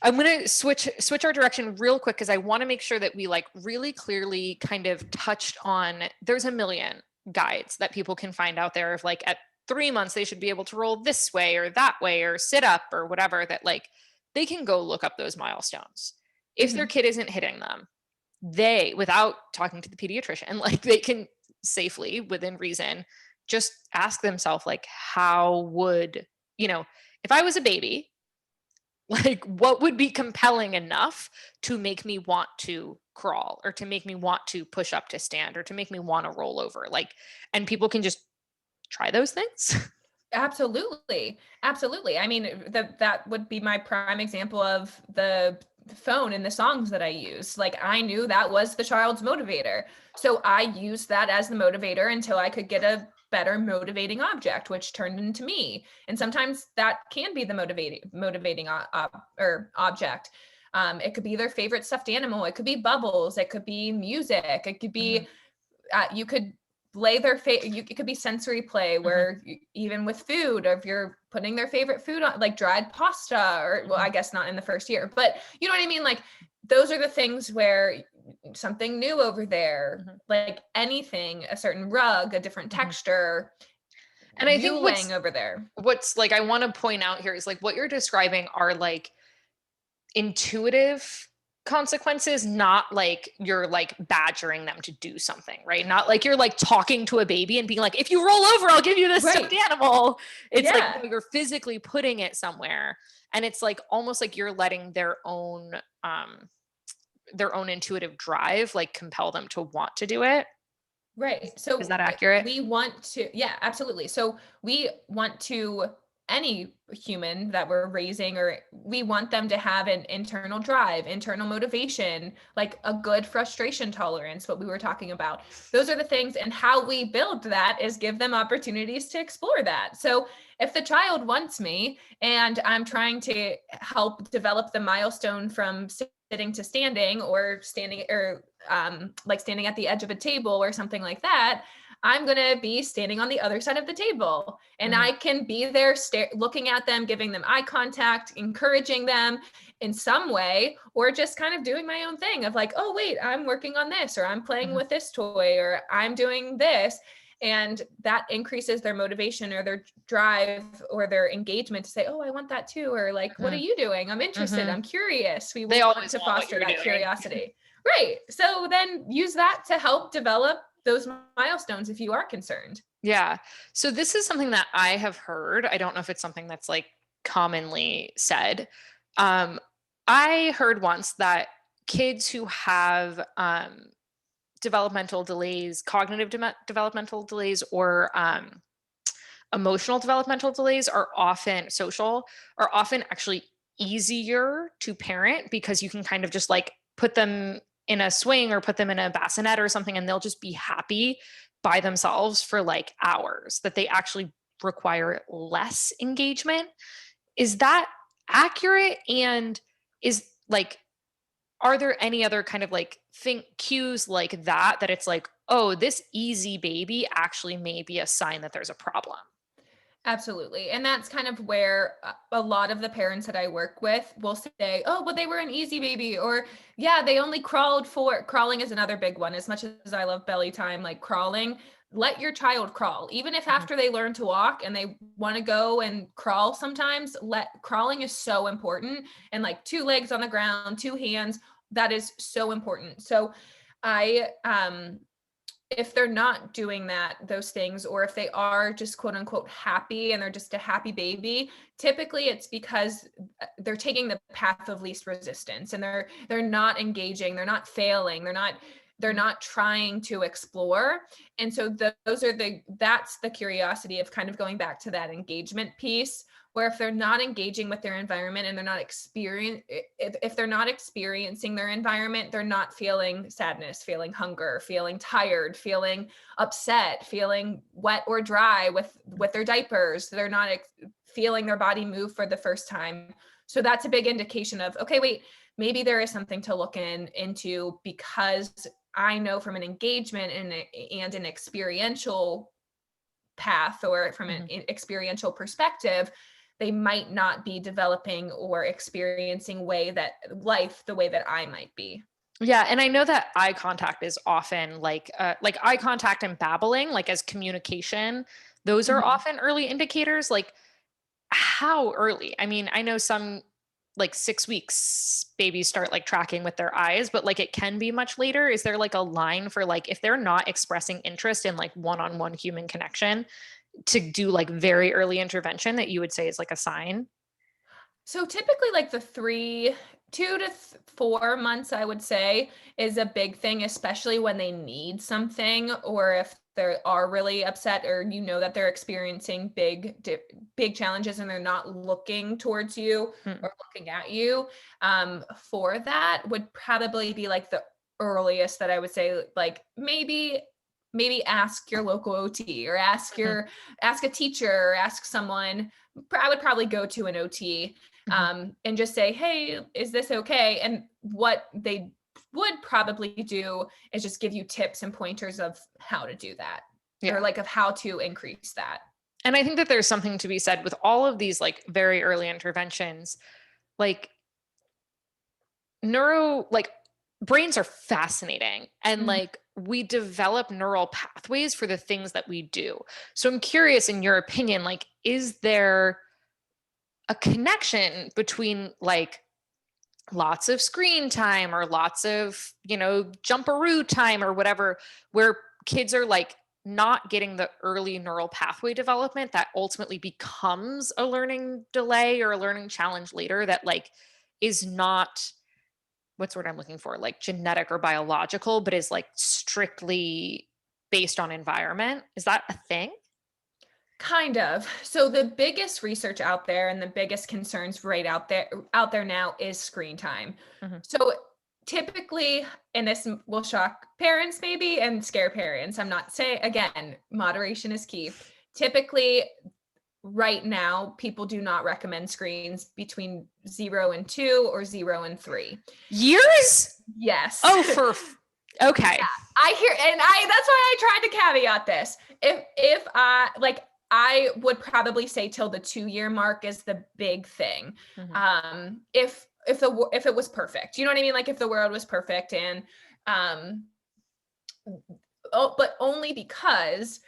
I'm going to switch our direction real quick, because I want to make sure that we like really clearly kind of touched on, there's a million guides that people can find out there of like at 3 months they should be able to roll this way or that way or sit up or whatever, that like they can go look up those milestones. If their kid isn't hitting them, they, without talking to the pediatrician, like they can safely, within reason, just ask themselves like, how would, if I was a baby, like what would be compelling enough to make me want to crawl, or to make me want to push up to stand, or to make me want to roll over, like, and people can just try those things. Absolutely. Absolutely. I mean, that would be my prime example of the phone and the songs that I use. Like, I knew that was the child's motivator. So I used that as the motivator until I could get a better motivating object, which turned into me. And sometimes that can be the motivating or object. It could be their favorite stuffed animal. It could be bubbles. It could be music. It could be, you could lay their it could be sensory play, where even with food, or if you're putting their favorite food on, like dried pasta, or well, I guess not in the first year, but you know what I mean? Like, those are the things where something new over there, like anything, a certain rug, a different texture, And I you think laying over there. what's like, I want to point out here is like what you're describing are like intuitive consequences, not like you're like badgering them to do something, right? Not like you're like talking to a baby and being like, if you roll over, I'll give you this stuffed animal. It's like, no, you're physically putting it somewhere. And it's like almost like you're letting their own intuitive drive like compel them to want to do it. Right. So is that accurate? We want to, yeah, absolutely. So we want to, any human that we're raising, or we want them to have an internal drive, internal motivation, like a good frustration tolerance, what we were talking about. Those are the things. And how we build that is give them opportunities to explore that. So if the child wants me and I'm trying to help develop the milestone from sitting to standing, or standing, or like standing at the edge of a table or something like that, I'm going to be standing on the other side of the table, and I can be there looking at them, giving them eye contact, encouraging them in some way, or just kind of doing my own thing of like, oh, wait, I'm working on this, or I'm playing with this toy, or I'm doing this. And that increases their motivation or their drive or their engagement to say, oh, I want that too. Or like, what are you doing? I'm interested. I'm curious. We want to foster that curiosity. Right. So then use that to help develop those milestones if you are concerned. Yeah. So this is something that I have heard. I don't know if it's something that's like commonly said. I heard once that kids who have developmental delays, cognitive developmental delays, or emotional developmental delays are often actually easier to parent, because you can kind of just like put them in a swing or put them in a bassinet or something, and they'll just be happy by themselves for like hours, that they actually require less engagement. Is that accurate? And is like, are there any other kind of like cues like that it's like, oh, this easy baby actually may be a sign that there's a problem? Absolutely. And that's kind of where a lot of the parents that I work with will say, oh, well, they were an easy baby, or yeah, they only crawling is another big one. As much as I love belly time, like crawling, let your child crawl, even if after they learn to walk and they want to go and crawl sometimes. Crawling is so important. And like 2 legs on the ground, 2 hands, that is so important. So I if they're not doing those things, or if they are just quote unquote happy and they're just a happy baby, typically it's because they're taking the path of least resistance, and they're not engaging, they're not failing, they're not trying to explore. And so that's the curiosity of kind of going back to that engagement piece, where if they're not engaging with their environment and they're not if they're not experiencing their environment, they're not feeling sadness, feeling hunger, feeling tired, feeling upset, feeling wet or dry with their diapers. They're not feeling their body move for the first time. So that's a big indication of, okay, wait, maybe there is something to look into, because I know from an engagement and an experiential path, or from an experiential perspective, they might not be developing or experiencing life the way that I might be. Yeah. And I know that eye contact is often like eye contact and babbling, like as communication, those are often early indicators. Like, how early? I mean, I know some like 6 weeks babies start like tracking with their eyes, but like it can be much later. Is there like a line for like, if they're not expressing interest in like one-on-one human connection, to do like very early intervention that you would say is like a sign? So typically like the 2 to 4 months, I would say, is a big thing, especially when they need something, or if they are really upset, or that they're experiencing big challenges and they're not looking towards you or looking at you. For that would probably be like the earliest that I would say, like maybe ask your local OT, or ask a teacher, or ask someone. I would probably go to an OT and just say, hey, is this okay? And what they would probably do is just give you tips and pointers of how to do that, or like of how to increase that. And I think that there's something to be said with all of these like very early interventions, like brains are fascinating, and like we develop neural pathways for the things that we do. So I'm curious, in your opinion, like, is there a connection between like lots of screen time, or lots of, jumperoo time, or whatever, where kids are like not getting the early neural pathway development that ultimately becomes a learning delay or a learning challenge later, that like is not, what's the word I'm looking for, like genetic or biological, but is like strictly based on environment? Is that a thing? Kind of. So the biggest research out there and the biggest concerns out there now is screen time. So typically, and this will shock parents maybe and scare parents, I'm not saying, again, moderation is key. Typically, right now, people do not recommend screens between 0 and 2 or 0 and 3 years. Yes. Oh, okay. Yeah, I hear, and that's why I tried to caveat this. If I would probably say till the 2-year mark is the big thing. If it was perfect, you know what I mean? Like if the world was perfect, and but only because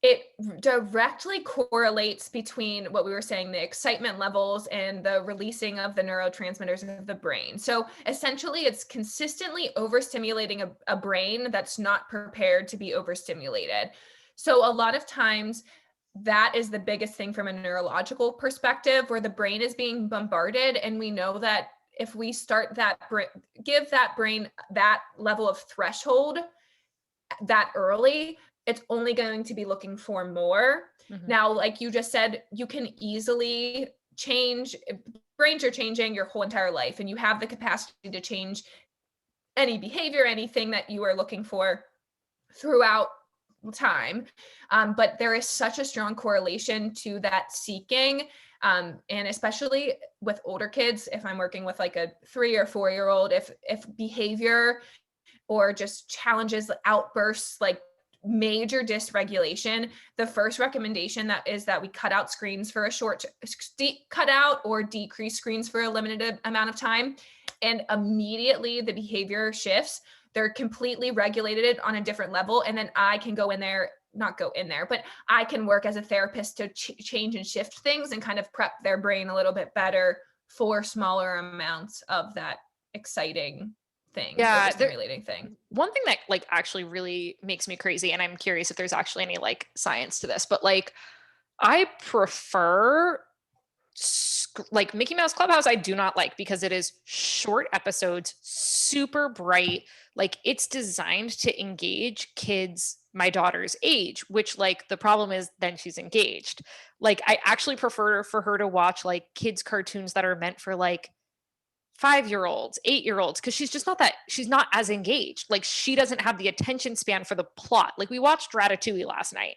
it directly correlates between what we were saying, the excitement levels and the releasing of the neurotransmitters of the brain. So essentially, it's consistently overstimulating a brain that's not prepared to be overstimulated. So a lot of times, that is the biggest thing from a neurological perspective, where the brain is being bombarded. And we know that if we start give that brain that level of threshold that early, it's only going to be looking for more. Now, like you just said, you can easily change, brains are changing your whole entire life, and you have the capacity to change any behavior, anything that you are looking for throughout time. But there is such a strong correlation to that seeking. And especially with older kids, if I'm working with like a 3 or 4-year-old, if behavior or just challenges, outbursts, like major dysregulation, the first recommendation that we cut out screens for cut out or decrease screens for a limited amount of time. And immediately the behavior shifts. They're completely regulated on a different level. And then I can go in there not go in there, but I can work as a therapist to change and shift things and kind of prep their brain a little bit better for smaller amounts of that exciting thing, Yeah, overstimulating thing. one thing that like actually really makes me crazy, and I'm curious if there's actually any like science to this, but like I prefer like Mickey Mouse Clubhouse, I do not like because it is short episodes, super bright. Like it's designed to engage kids my daughter's age, which like the problem is then she's engaged. Like I actually prefer for her to watch like kids cartoons that are meant for like 5-year-olds, 8-year-olds, because she's not as engaged. Like she doesn't have the attention span for the plot. Like we watched Ratatouille last night.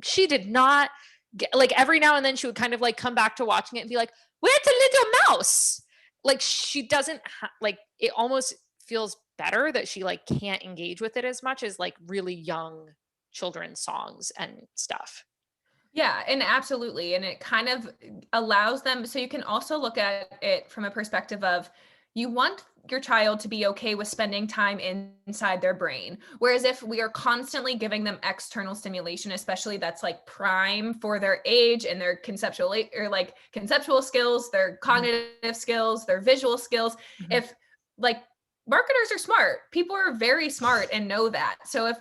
She did not get, like every now and then she would kind of like come back to watching it and be like, where's the little mouse? Like she doesn't like it almost feels better that she like can't engage with it as much as like really young children's songs and stuff. Yeah, and absolutely. And it kind of allows them, so you can also look at it from a perspective of you want your child to be okay with spending time inside their brain. Whereas if we are constantly giving them external stimulation, especially that's like prime for their age and their conceptual skills, their cognitive skills, their visual skills, if like marketers are smart, people are very smart and know that. So if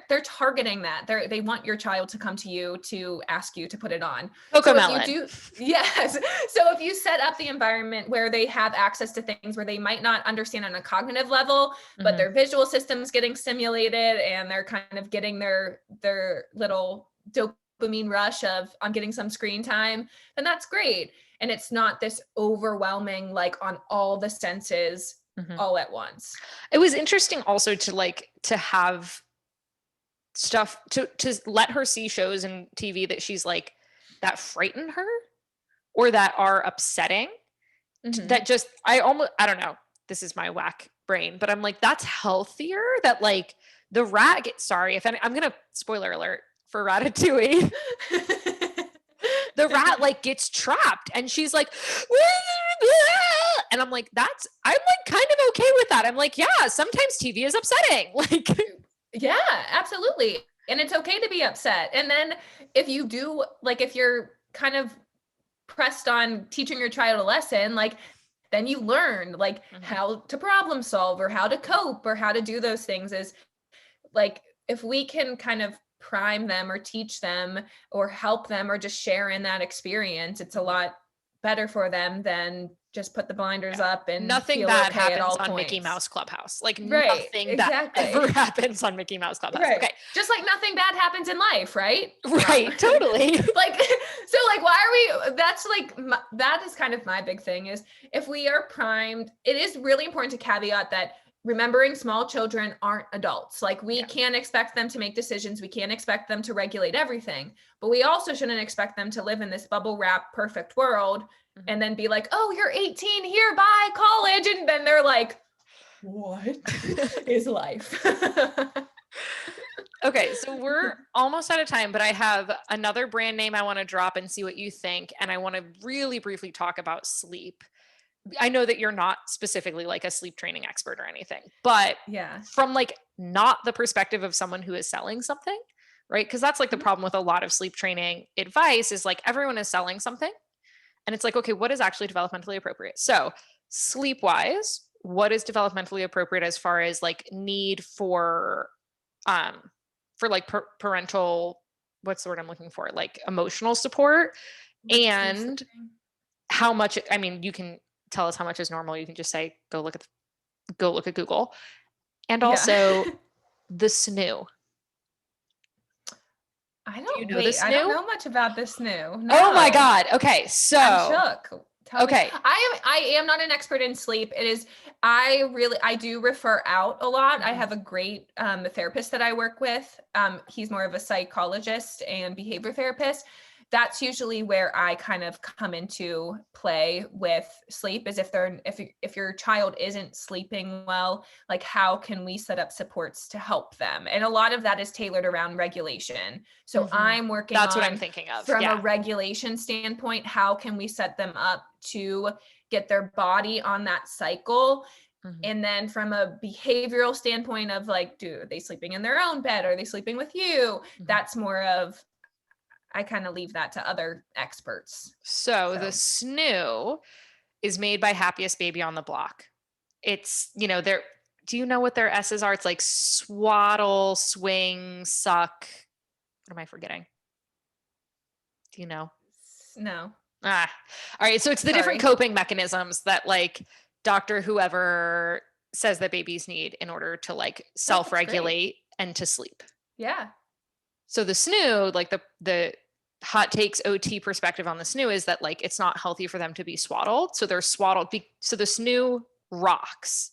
they're targeting that. They want your child to come to you to ask you to put it on. So if you do, yes. So if you set up the environment where they have access to things where they might not understand on a cognitive level, but their visual system's getting stimulated and they're kind of getting their little dopamine rush of I'm getting some screen time, then that's great. And it's not this overwhelming, like on all the senses all at once. It was interesting also to have stuff to let her see shows and TV that she's like that frighten her or that are upsetting. That just I don't know, this is my whack brain, but I'm like that's healthier. That like the rat I'm gonna spoiler alert for Ratatouille. The rat like gets trapped and she's like and I'm like I'm like kind of okay with that. I'm like, yeah, sometimes TV is upsetting. Like yeah, absolutely. And it's okay to be upset. And then if you do, like, if you're kind of pressed on teaching your child a lesson, like, then you learn like how to problem solve or how to cope or how to do those things. Is like, if we can kind of prime them or teach them or help them or just share in that experience, it's a lot better for them than just put the blinders up and nothing feel bad okay happens at all on points. Mickey Mouse Clubhouse. Like nothing that ever happens on Mickey Mouse Clubhouse. Right. Okay. Just like nothing bad happens in life, right? Right. Totally. Like, so like, why are we, that's like, that is kind of my big thing is if we are primed, it is really important to caveat that remembering small children aren't adults. Like we can't expect them to make decisions. We can't expect them to regulate everything, but we also shouldn't expect them to live in this bubble wrap perfect world and then be like, oh, you're 18 here, bye, college. And then they're like, what is life? Okay, so we're almost out of time, but I have another brand name I want to drop and see what you think. And I want to really briefly talk about sleep. I know that you're not specifically like a sleep training expert or anything, but from like not the perspective of someone who is selling something, right? Because that's like the problem with a lot of sleep training advice is like everyone is selling something. And it's like, okay, what is actually developmentally appropriate? So sleep wise, what is developmentally appropriate as far as like need for like parental, what's the word I'm looking for? Like emotional support, and how much, I mean, you can tell us how much is normal. You can just say, go look at Google. And also the snoo. I don't know much about the snoo. No. Oh my God. Okay. So I'm shook. I am not an expert in sleep. It is, I do refer out a lot. I have a great therapist that I work with. He's more of a psychologist and behavior therapist. That's usually where I kind of come into play with sleep, is if your child isn't sleeping well, like how can we set up supports to help them? And a lot of that is tailored around regulation. So I'm working That's what I'm thinking of. From a regulation standpoint, how can we set them up to get their body on that cycle Mhm. And then from a behavioral standpoint of like, are they sleeping in their own bed? Are they sleeping with you? Mhm. That's more of, I kind of leave that to other experts. So the So, snoo is made by Happiest Baby on the Block. It's, they're, do you know what their S's are? It's like swaddle, swing, suck. What am I forgetting? Do you know? no, Ah, all right. So it's the different sorry. coping mechanisms that like doctor whoever says that babies need in order to like Oh, that's great. self-regulate and to sleep. Yeah. So the snoo, like the hot takes OT perspective on the snoo is that like it's not healthy for them to be swaddled. So they're swaddled. So the snoo rocks.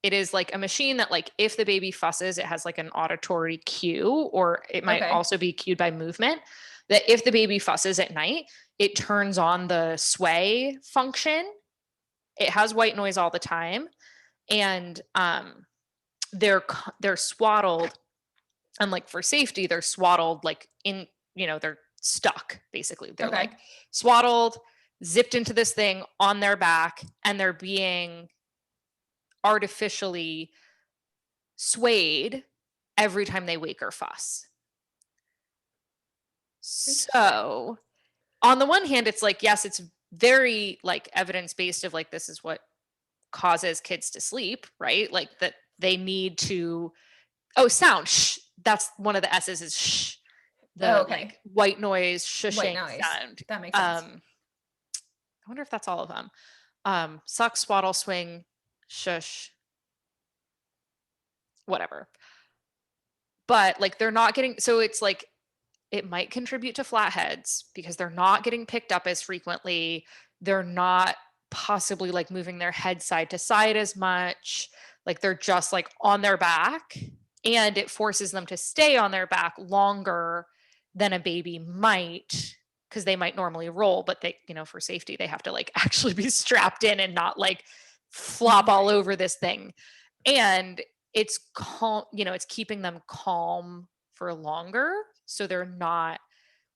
It is like a machine that like if the baby fusses, it has like an auditory cue, or it might Okay. also be cued by movement. That if the baby fusses at night, it turns on the sway function. It has white noise all the time, and they're swaddled, and like for safety they're swaddled like in, they're stuck basically. They're Okay. like swaddled, zipped into this thing on their back, and they're being artificially swayed every time they wake or fuss. Interesting. So on the one hand, it's like, yes, it's very like evidence based of like, this is what causes kids to sleep, right? Like that they need to, oh, sound, shh. That's one of the S's is shh. Oh, The okay. like white noise, White shushing noise. sound. That makes sense. I wonder if that's all of them. Suck, swaddle, swing, shush, whatever. But like they're not getting, so it's like it might contribute to flatheads because they're not getting picked up as frequently. They're not possibly like moving their head side to side as much. Like they're just like on their back, and it forces them to stay on their back longer than a baby might, because they might normally roll, but they, for safety, they have to like actually be strapped in and not like flop all over this thing. And it's calm, it's keeping them calm for longer. So they're not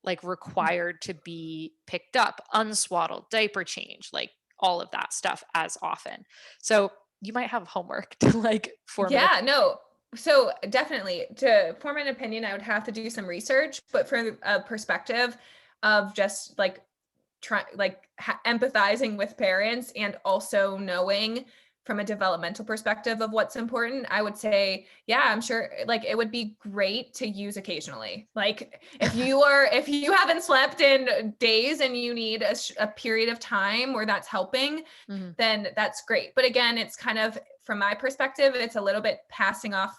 like required to be picked up, unswaddled, diaper change, like all of that stuff as often. So you might have homework to like form an Yeah, opinion. no. So definitely to form an opinion, I would have to do some research, but from a perspective of just like empathizing with parents and also knowing from a developmental perspective of what's important, I would say, yeah, I'm sure like it would be great to use occasionally. Like if you haven't slept in days and you need a period of time where that's helping, Mhm. then that's great. But again, it's kind of from my perspective, it's a little bit passing off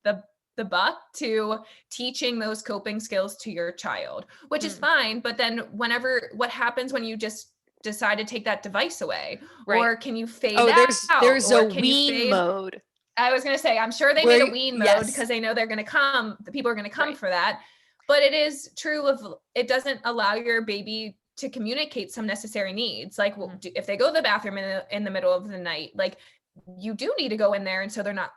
the buck to teaching those coping skills to your child, which is Mm. fine. But then what happens when you just decide to take that device away? Right. Or can you fade Oh, out? there's a Or can you wean fade? mode I was going to say, I'm sure they made a where wean mode yes, because they know they're going to come, the people are going to come right. for that. But it is true of, it doesn't allow your baby to communicate some necessary needs. Like Mhm. if they go to the bathroom in the middle of the night, like you do need to go in there. And so they're not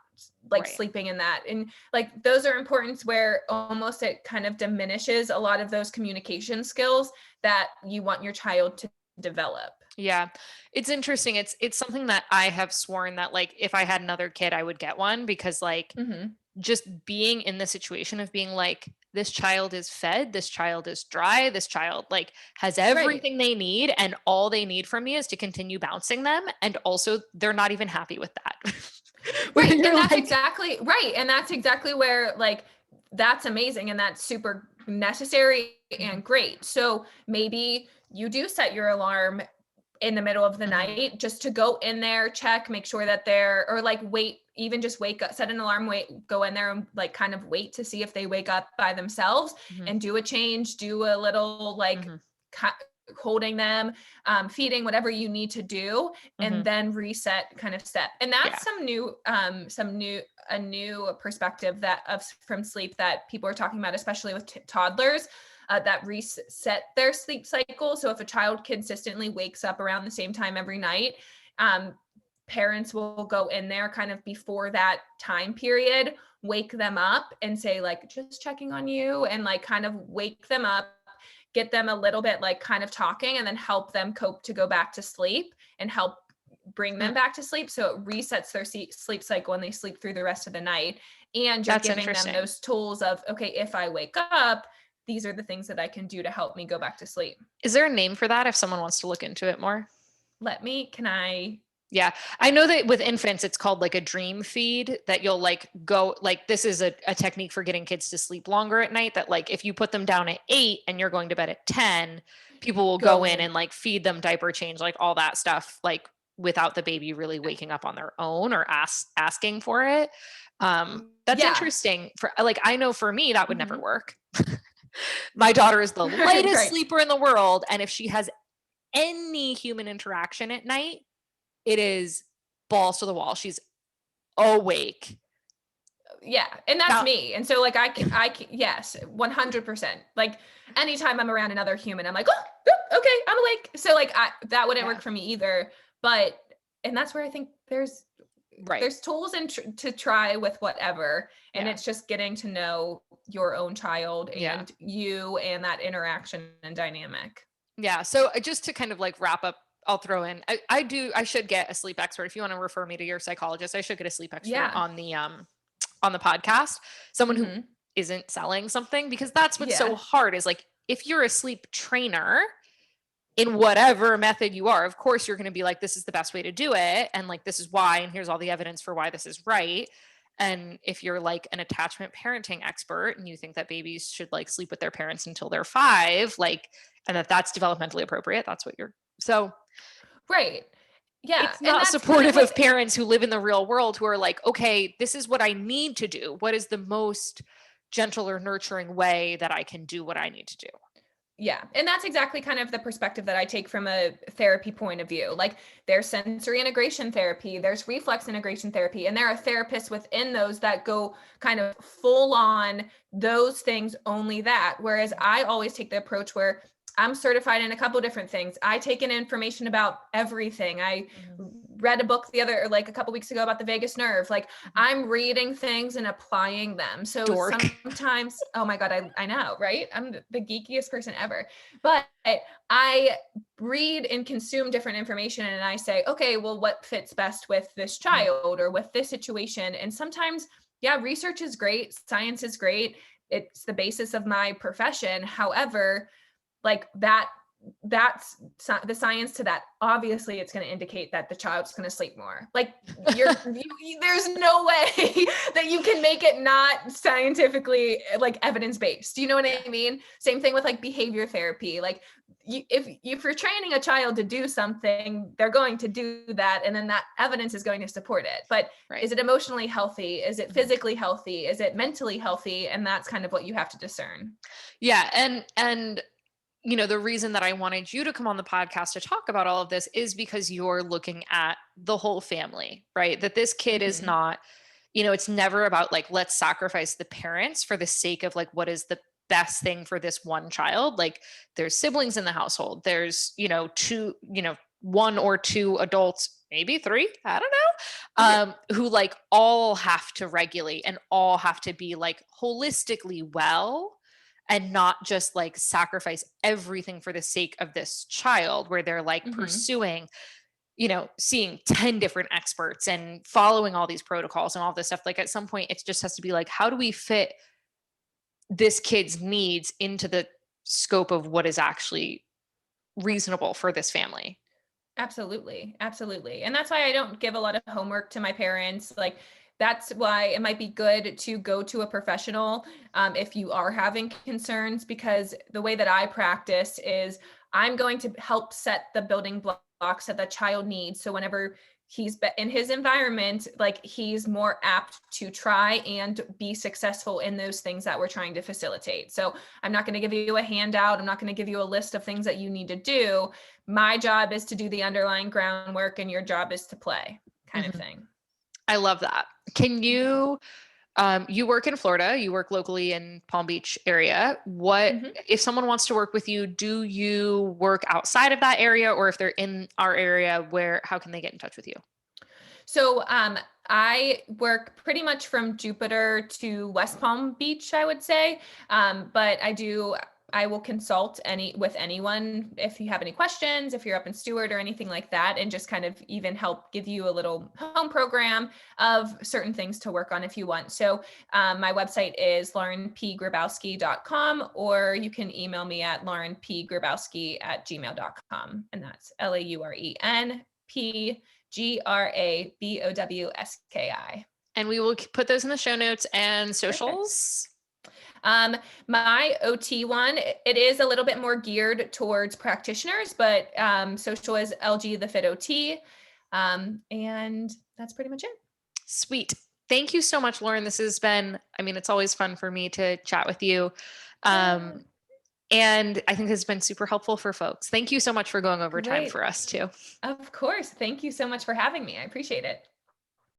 like Right. sleeping in that. And like, those are important where almost it kind of diminishes a lot of those communication skills that you want your child to develop. Yeah. It's interesting. It's something that I have sworn that like if I had another kid I would get one, because like Mm-hmm. just being in the situation of being like, this child is fed, this child is dry, this child like has Right. everything they need, and all they need from me is to continue bouncing them, and also they're not even happy with that. Where Right. And you're that's like, exactly right. And that's exactly where like that's amazing and that's super necessary mhm, and great. So maybe you do set your alarm in the middle of the mhm, night just to go in there, check, make sure that they're, or like wait, even just wake up, set an alarm, wait, go in there and like kind of wait to see if they wake up by themselves mhm, and do a change, do a little like mhm, holding them, feeding, whatever you need to do, and mhm. then reset kind of step. And Yeah. that's a new perspective that of from sleep that people are talking about, especially with toddlers, that reset their sleep cycle. So if a child consistently wakes up around the same time every night, um, parents will go in there kind of before that time period, wake them up and say like, just checking on you, and like kind of wake them up, get them a little bit like kind of talking, and then help them cope to go back to sleep and help bring them back to sleep. So it resets their sleep cycle and they sleep through the rest of the night. And you're That's giving them interesting. those tools of, okay, if I wake up, these are the things that I can do to help me go back to sleep. Is there a name for that if someone wants to look into it more? Can I? Yeah. I know that with infants, it's called like a dream feed, that you'll like go, like, this is a technique for getting kids to sleep longer at night, that like if you put them down at 8 and you're going to bed at 10, people will go in and like feed them, diaper change, like all that stuff, like without the baby really waking up on their own or asking for it. That's interesting. For like, I know for me, that would never work. My daughter is the lightest Right. sleeper in the world. And if she has any human interaction at night, it is balls to the wall. She's awake. Yeah. And that's me. And so like, yes, 100%. Like anytime I'm around another human, I'm like, oh, okay, I'm awake. So like, that wouldn't work for me either. But, and that's where I think there's tools to try with whatever. And it's just getting to know your own child and you and that interaction and dynamic. Yeah. So just to kind of like wrap up, I'll throw in, I should get a sleep expert. If you want to refer me to your psychologist, I should get a sleep expert on the podcast, someone who isn't selling something, because that's what's so hard is like, if you're a sleep trainer in whatever method you are, of course you're going to be like, this is the best way to do it. And like, this is why, and here's all the evidence for why this is right. And if you're like an attachment parenting expert and you think that babies should like sleep with their parents until they're 5, like, and that's developmentally appropriate, that's what you're, so. Right. Yeah. It's not supportive of parents who live in the real world who are like, okay, this is what I need to do. What is the most gentle or nurturing way that I can do what I need to do? Yeah. And that's exactly kind of the perspective that I take from a therapy point of view. Like there's sensory integration therapy, there's reflex integration therapy, and there are therapists within those that go kind of full on those things, only that. Whereas I always take the approach where I'm certified in a couple different things. I take in information about everything. I read a book a couple weeks ago about the vagus nerve. Like I'm reading things and applying them. So sometimes, oh my God, I know, right? I'm the geekiest person ever, but I read and consume different information and I say, okay, well, what fits best with this child or with this situation? And sometimes, research is great. Science is great. It's the basis of my profession. However, like that's the science to that. Obviously it's going to indicate that the child's going to sleep more. Like there's no way that you can make it not scientifically like evidence-based. Do you know what I mean? Same thing with like behavior therapy. Like if you're training a child to do something, they're going to do that. And then that evidence is going to support it. But is it emotionally healthy? Is it physically healthy? Is it mentally healthy? And that's kind of what you have to discern. Yeah. And you know, the reason that I wanted you to come on the podcast to talk about all of this is because you're looking at the whole family, right? That this kid is not, you know, it's never about like, let's sacrifice the parents for the sake of like, what is the best thing for this one child? Like there's siblings in the household. There's, you know, 1 or 2 adults, maybe 3, I don't know, who like all have to regulate and all have to be like holistically well, and not just like sacrifice everything for the sake of this child, where they're like pursuing, you know, seeing 10 different experts and following all these protocols and all this stuff. Like at some point it just has to be like, how do we fit this kid's needs into the scope of what is actually reasonable for this family? Absolutely. Absolutely. And that's why I don't give a lot of homework to my parents. Like that's why it might be good to go to a professional if you are having concerns, because the way that I practice is I'm going to help set the building blocks that the child needs. So whenever he's in his environment, like he's more apt to try and be successful in those things that we're trying to facilitate. So I'm not going to give you a handout. I'm not going to give you a list of things that you need to do. My job is to do the underlying groundwork and your job is to play, kind of thing. I love that. Can you, you work in Florida, you work locally in Palm Beach area. What, if someone wants to work with you, do you work outside of that area, or if they're in our area, how can they get in touch with you? So, I work pretty much from Jupiter to West Palm Beach, I would say. But I do I will consult with anyone if you have any questions, if you're up in Stewart or anything like that, and just kind of even help give you a little home program of certain things to work on if you want. So my website is laurenpgrabowski.com, or you can email me at laurenpgrabowski@gmail.com. And that's LaurenPgrabowski. And we will put those in the show notes and Perfect. socials. My OT one, it is a little bit more geared towards practitioners, but social is LG the Fit OT. And that's pretty much it. Sweet. Thank you so much, Lauren. This has been, I mean, it's always fun for me to chat with you. And I think this has been super helpful for folks. Thank you so much for going over time Great. for us too. Of course. Thank you so much for having me. I appreciate it.